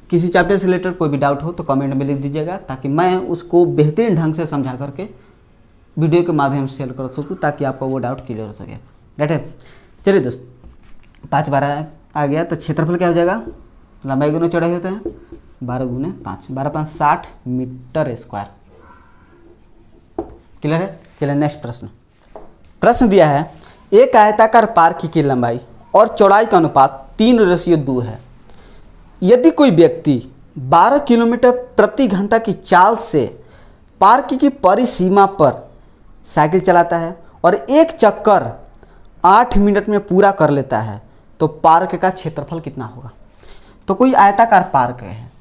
किसी चैप्टर से रिलेटेड कोई भी डाउट हो तो कमेंट में लिख दीजिएगा, ताकि मैं उसको बेहतरीन ढंग से समझा करके वीडियो के माध्यम से शेयर कर सकूँ, ताकि आपका वो डाउट क्लियर हो सके, राइट है। चलिए दोस्त 5 12 आ गया, तो क्षेत्रफल क्या हो जाएगा, लंबाई गुना चौड़ाई होता है 12 गुने 5, 12 5 60 मीटर स्क्वायर, क्लियर है। चलिए नेक्स्ट प्रश्न। प्रश्न दिया है एक आयताकार पार्क की लंबाई और चौड़ाई का अनुपात 3:2 है। यदि कोई व्यक्ति 12 किलोमीटर प्रति घंटा की चाल से पार्क की परिसीमा पर साइकिल चलाता है और एक चक्कर 8 मिनट में पूरा कर लेता है, तो पार्क का क्षेत्रफल कितना होगा। तो कोई आयताकार पार्क है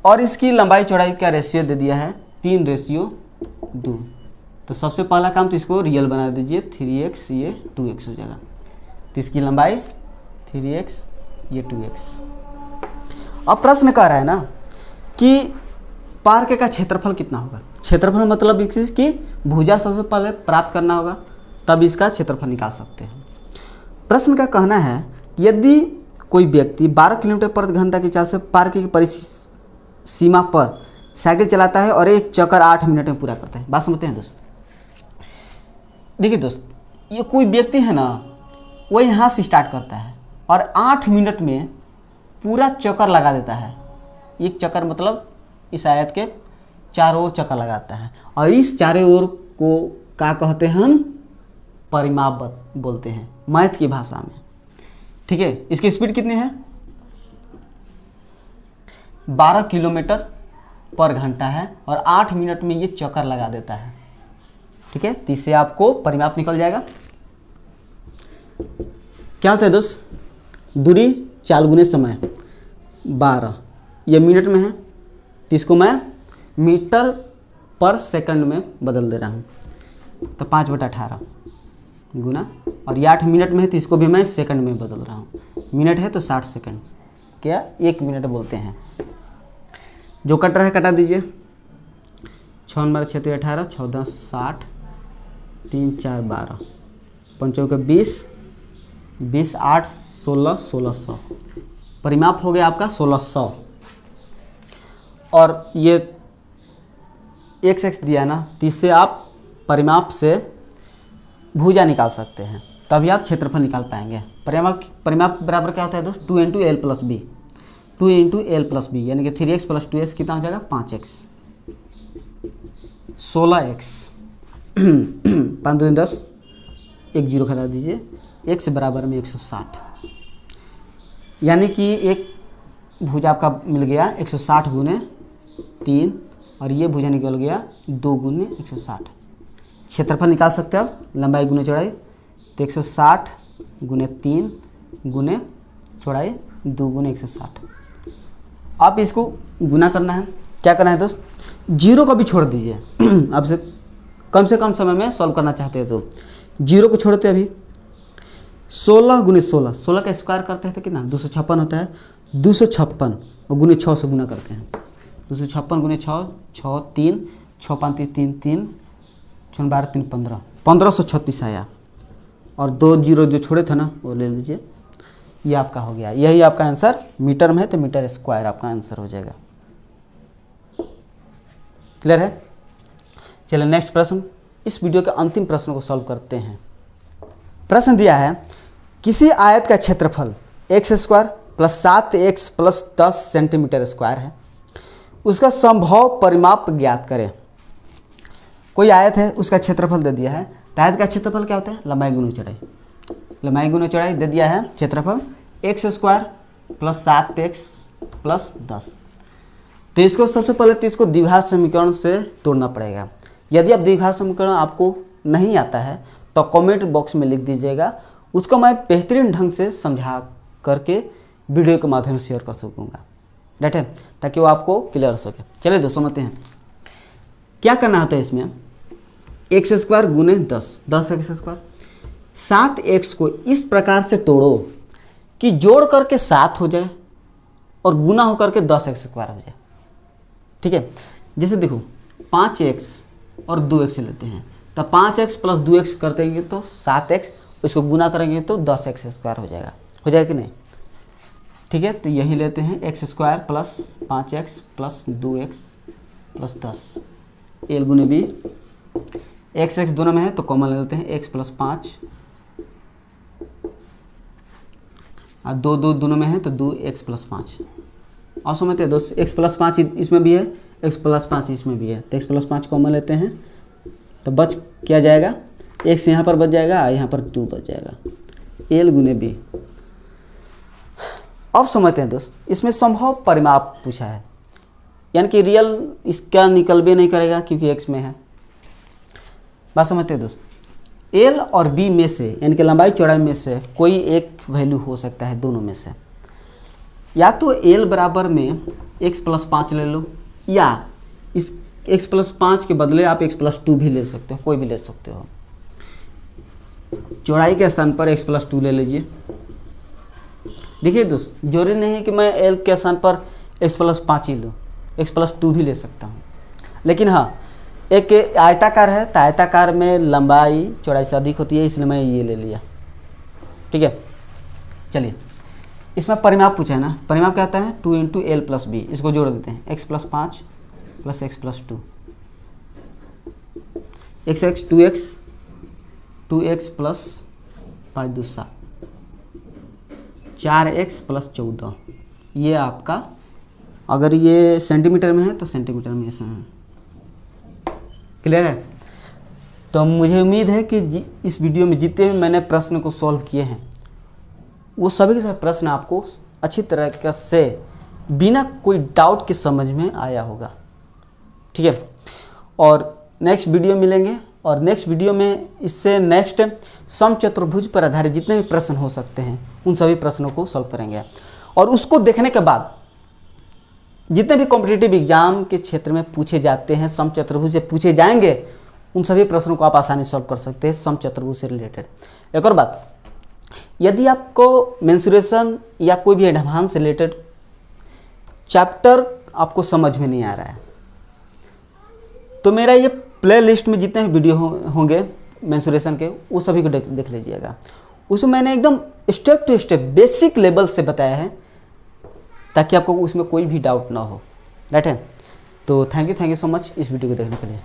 और इसकी लंबाई चौड़ाई का रेशियो दे दिया है 3:2। तो सबसे पहला काम तो इसको रियल बना दीजिए, 3x ये 2x हो जाएगा। तो इसकी लंबाई 3x ये 2x। अब प्रश्न कह रहा है ना कि पार्क का क्षेत्रफल कितना होगा। क्षेत्रफल मतलब इस चीज़ की भुजा सबसे पहले प्राप्त करना होगा, तब इसका क्षेत्रफल निकाल सकते हैं। प्रश्न का कहना है कि यदि कोई व्यक्ति 12 किलोमीटर प्रति घंटा की चाल से पार्क की परिसीमा पर साइकिल चलाता है और एक चक्कर 8 मिनट में पूरा करता है। बात समझते हैं दोस्त। देखिए दोस्त, ये कोई व्यक्ति है ना, वो यहाँ से स्टार्ट करता है और 8 मिनट में पूरा चक्कर लगा देता है। एक चक्कर मतलब इस आयत के चारों ओर चक्कर लगाता है, और इस चारों ओर को क्या कहते हैं हम, परिमाप बोलते हैं मैथ की भाषा में, ठीक है। इसकी स्पीड कितनी है 12 किलोमीटर पर घंटा है और 8 मिनट में ये चक्कर लगा देता है, ठीक है। तो इससे आपको परिमाप निकल जाएगा। क्या होता है दोस्त, दूरी चाल गुने समय 12, ये मिनट में है, तो इसको मैं मीटर पर सेकंड में बदल दे रहा हूँ। तो 5/18 गुना, और ये 8 मिनट में है तो इसको भी मैं सेकंड में बदल रहा हूँ। मिनट है तो 60 सेकंड, क्या 1 मिनट बोलते हैं। जो कट रहा है कटा दीजिए, 6 × 6 = 18, 14 60, 3 4 12, 5 × 20, 20 8 16 1600, परिमाप हो गया आपका 1600। और ये x दिया ना, तो इससे आप परिमाप से भुजा निकाल सकते हैं, तभी आप क्षेत्रफल निकाल पाएंगे। परिमाप बराबर क्या होता है दोस्त, 2 × l + b, 2 × l + b यानी कि 3x + 2x कितना हो जाएगा 5x, 16x। 5 दूनी 10, एक जीरो हटा दीजिए, x बराबर में 160, यानी कि एक भुजा आपका मिल गया 160 गुने 3 और ये भुजा निकल गया 2 गुने 160। क्षेत्रफल निकाल सकते हो आप, लंबाई गुने चौड़ाई, तो 160 गुने 3 गुने चौड़ाई 2 गुने 160। आप इसको गुना करना है, क्या करना है दोस्त, जीरो को भी छोड़ दीजिए। आपसे कम से कम समय में सॉल्व करना चाहते हैं तो जीरो को छोड़ते अभी 16 गुने 16, 16 का स्क्वायर करते हैं तो कितना 256 होता है, 256 और गुने 6 से गुना करते हैं, 256 गुने 6, 6 3, 6 5 3 3, 6 12 3 15, 1536 आया। और 2 जीरो जो छोड़े थे ना वो ले लीजिए, ये आपका हो गया। यही आपका आंसर, मीटर में है तो मीटर स्क्वायर आपका आंसर हो जाएगा। क्लियर है? चलिए नेक्स्ट प्रश्न, इस वीडियो के अंतिम प्रश्न को सॉल्व करते हैं। प्रश्न दिया है, किसी आयत का क्षेत्रफल x square plus 7x plus 10 centimetre square है, उसका संभव परिमाप ज्ञात करें। कोई आयत है, उसका क्षेत्रफल दे दिया है, तो आयत का क्षेत्रफल क्या होता है, लंबाई गुना चौड़ाई, लंबाई गुना चौड़ाई दे दिया है, क्षेत्रफल x square plus 7x plus 10। तो इसको सबसे पहले तो इसको द्विघात समीकरण से तोड़ना पड़ेगा। यदि आप द्विघात समीकरण आपको नहीं आता है तो कमेंट बॉक्स में लिख दीजिएगा, उसको मैं बेहतरीन ढंग से समझा करके वीडियो के माध्यम से शेयर कर सकूँगा, राइट है, ताकि वो आपको क्लियर हो सके। चलिए दोस्तों समझते हैं क्या करना होता है इसमें। एक्स स्क्वायर गुने 10, 10x स्क्वायर, 7x को इस प्रकार से तोड़ो कि जोड़ करके 7 हो जाए और गुना हो करके 10x स्क्वायर हो जाए। ठीक है, जैसे देखो 5x और 2x लेते हैं, तो 5x प्लस 2x करते हैं तो 7x, इसको गुना करेंगे तो 10x स्क्वायर हो जाएगा कि नहीं। ठीक है, तो यही लेते हैं x square plus 5x plus 2x plus 10, L गुने बी, x दोनों में है तो कॉमन ले लेते हैं, x प्लस 5 और 2 दोनों में है तो 2x प्लस 5। और समझते हैं दोस्त, x प्लस 5 इसमें भी है, x प्लस 5 इसमें भी है, तो x प्लस 5 कॉमन लेते हैं तो बच क्या जाएगा, x यहाँ पर बच जाएगा, यहाँ पर 2 बच जाएगा, एल गुने बी। अब समझते हैं दोस्त, इसमें संभव परिमाप पूछा है, यानी कि रियल इसका निकल भी नहीं करेगा क्योंकि x में है। बात समझते हैं दोस्त, एल और बी में से यानी कि लंबाई चौड़ाई में से कोई एक वैल्यू हो सकता है दोनों में से, या तो एल बराबर में x प्लस 5 ले लो, या इस x प्लस 5 के बदले आप x प्लस 2 भी ले सकते हो, कोई भी ले सकते हो। चौड़ाई के स्थान पर x प्लस 2 ले लीजिए। देखिए दोस्त, जरूरी नहीं है कि मैं एल के स्थान पर x प्लस 5 ही लूँ, x प्लस 2 भी ले सकता हूँ, लेकिन हाँ एक आयताकार है तो आयताकार में लंबाई चौड़ाई से अधिक होती है, इसलिए मैं ये ले लिया। ठीक है, चलिए इसमें परिमाप पूछा है ना, परिमाप क्या आता है 2 इंटू एल प्लस बी, इसको जोड़ देते हैं, x plus 5 plus x plus 2, x 2x plus 5 2 7, 4x plus 14। ये आपका, अगर ये सेंटीमीटर में है तो सेंटीमीटर में ऐसा है। क्लियर है? तो मुझे उम्मीद है कि इस वीडियो में जितने भी मैंने प्रश्न को सॉल्व किए हैं वो सभी के सभी प्रश्न आपको अच्छी तरीके से बिना कोई डाउट के समझ में आया होगा। ठीक है, और नेक्स्ट वीडियो मिलेंगे, और नेक्स्ट वीडियो में इससे नेक्स्ट समचतुर्भुज पर आधारित जितने भी प्रश्न हो सकते हैं उन सभी प्रश्नों को सॉल्व करेंगे। और उसको देखने के बाद जितने भी कॉम्पिटिटिव एग्जाम के क्षेत्र में पूछे जाते हैं, समचतुर्भुज से पूछे जाएंगे, उन सभी प्रश्नों को आप आसानी से सॉल्व कर सकते हैं समचतुर्भुज से रिलेटेड। एक और बात, यदि आपको मेंसुरेशन या कोई भी एडवांस से रिलेटेड चैप्टर आपको समझ में नहीं आ रहा है तो मेरा ये प्ले लिस्ट में जितने भी वीडियो होंगे मेंसुरेशन के वो सभी को देख लीजिएगा। उसमें मैंने एकदम step to step basic level से बताया है ताकि आपको उसमें कोई भी डाउट ना हो, राइट है। तो थैंक यू सो मच इस वीडियो को देखने के लिए।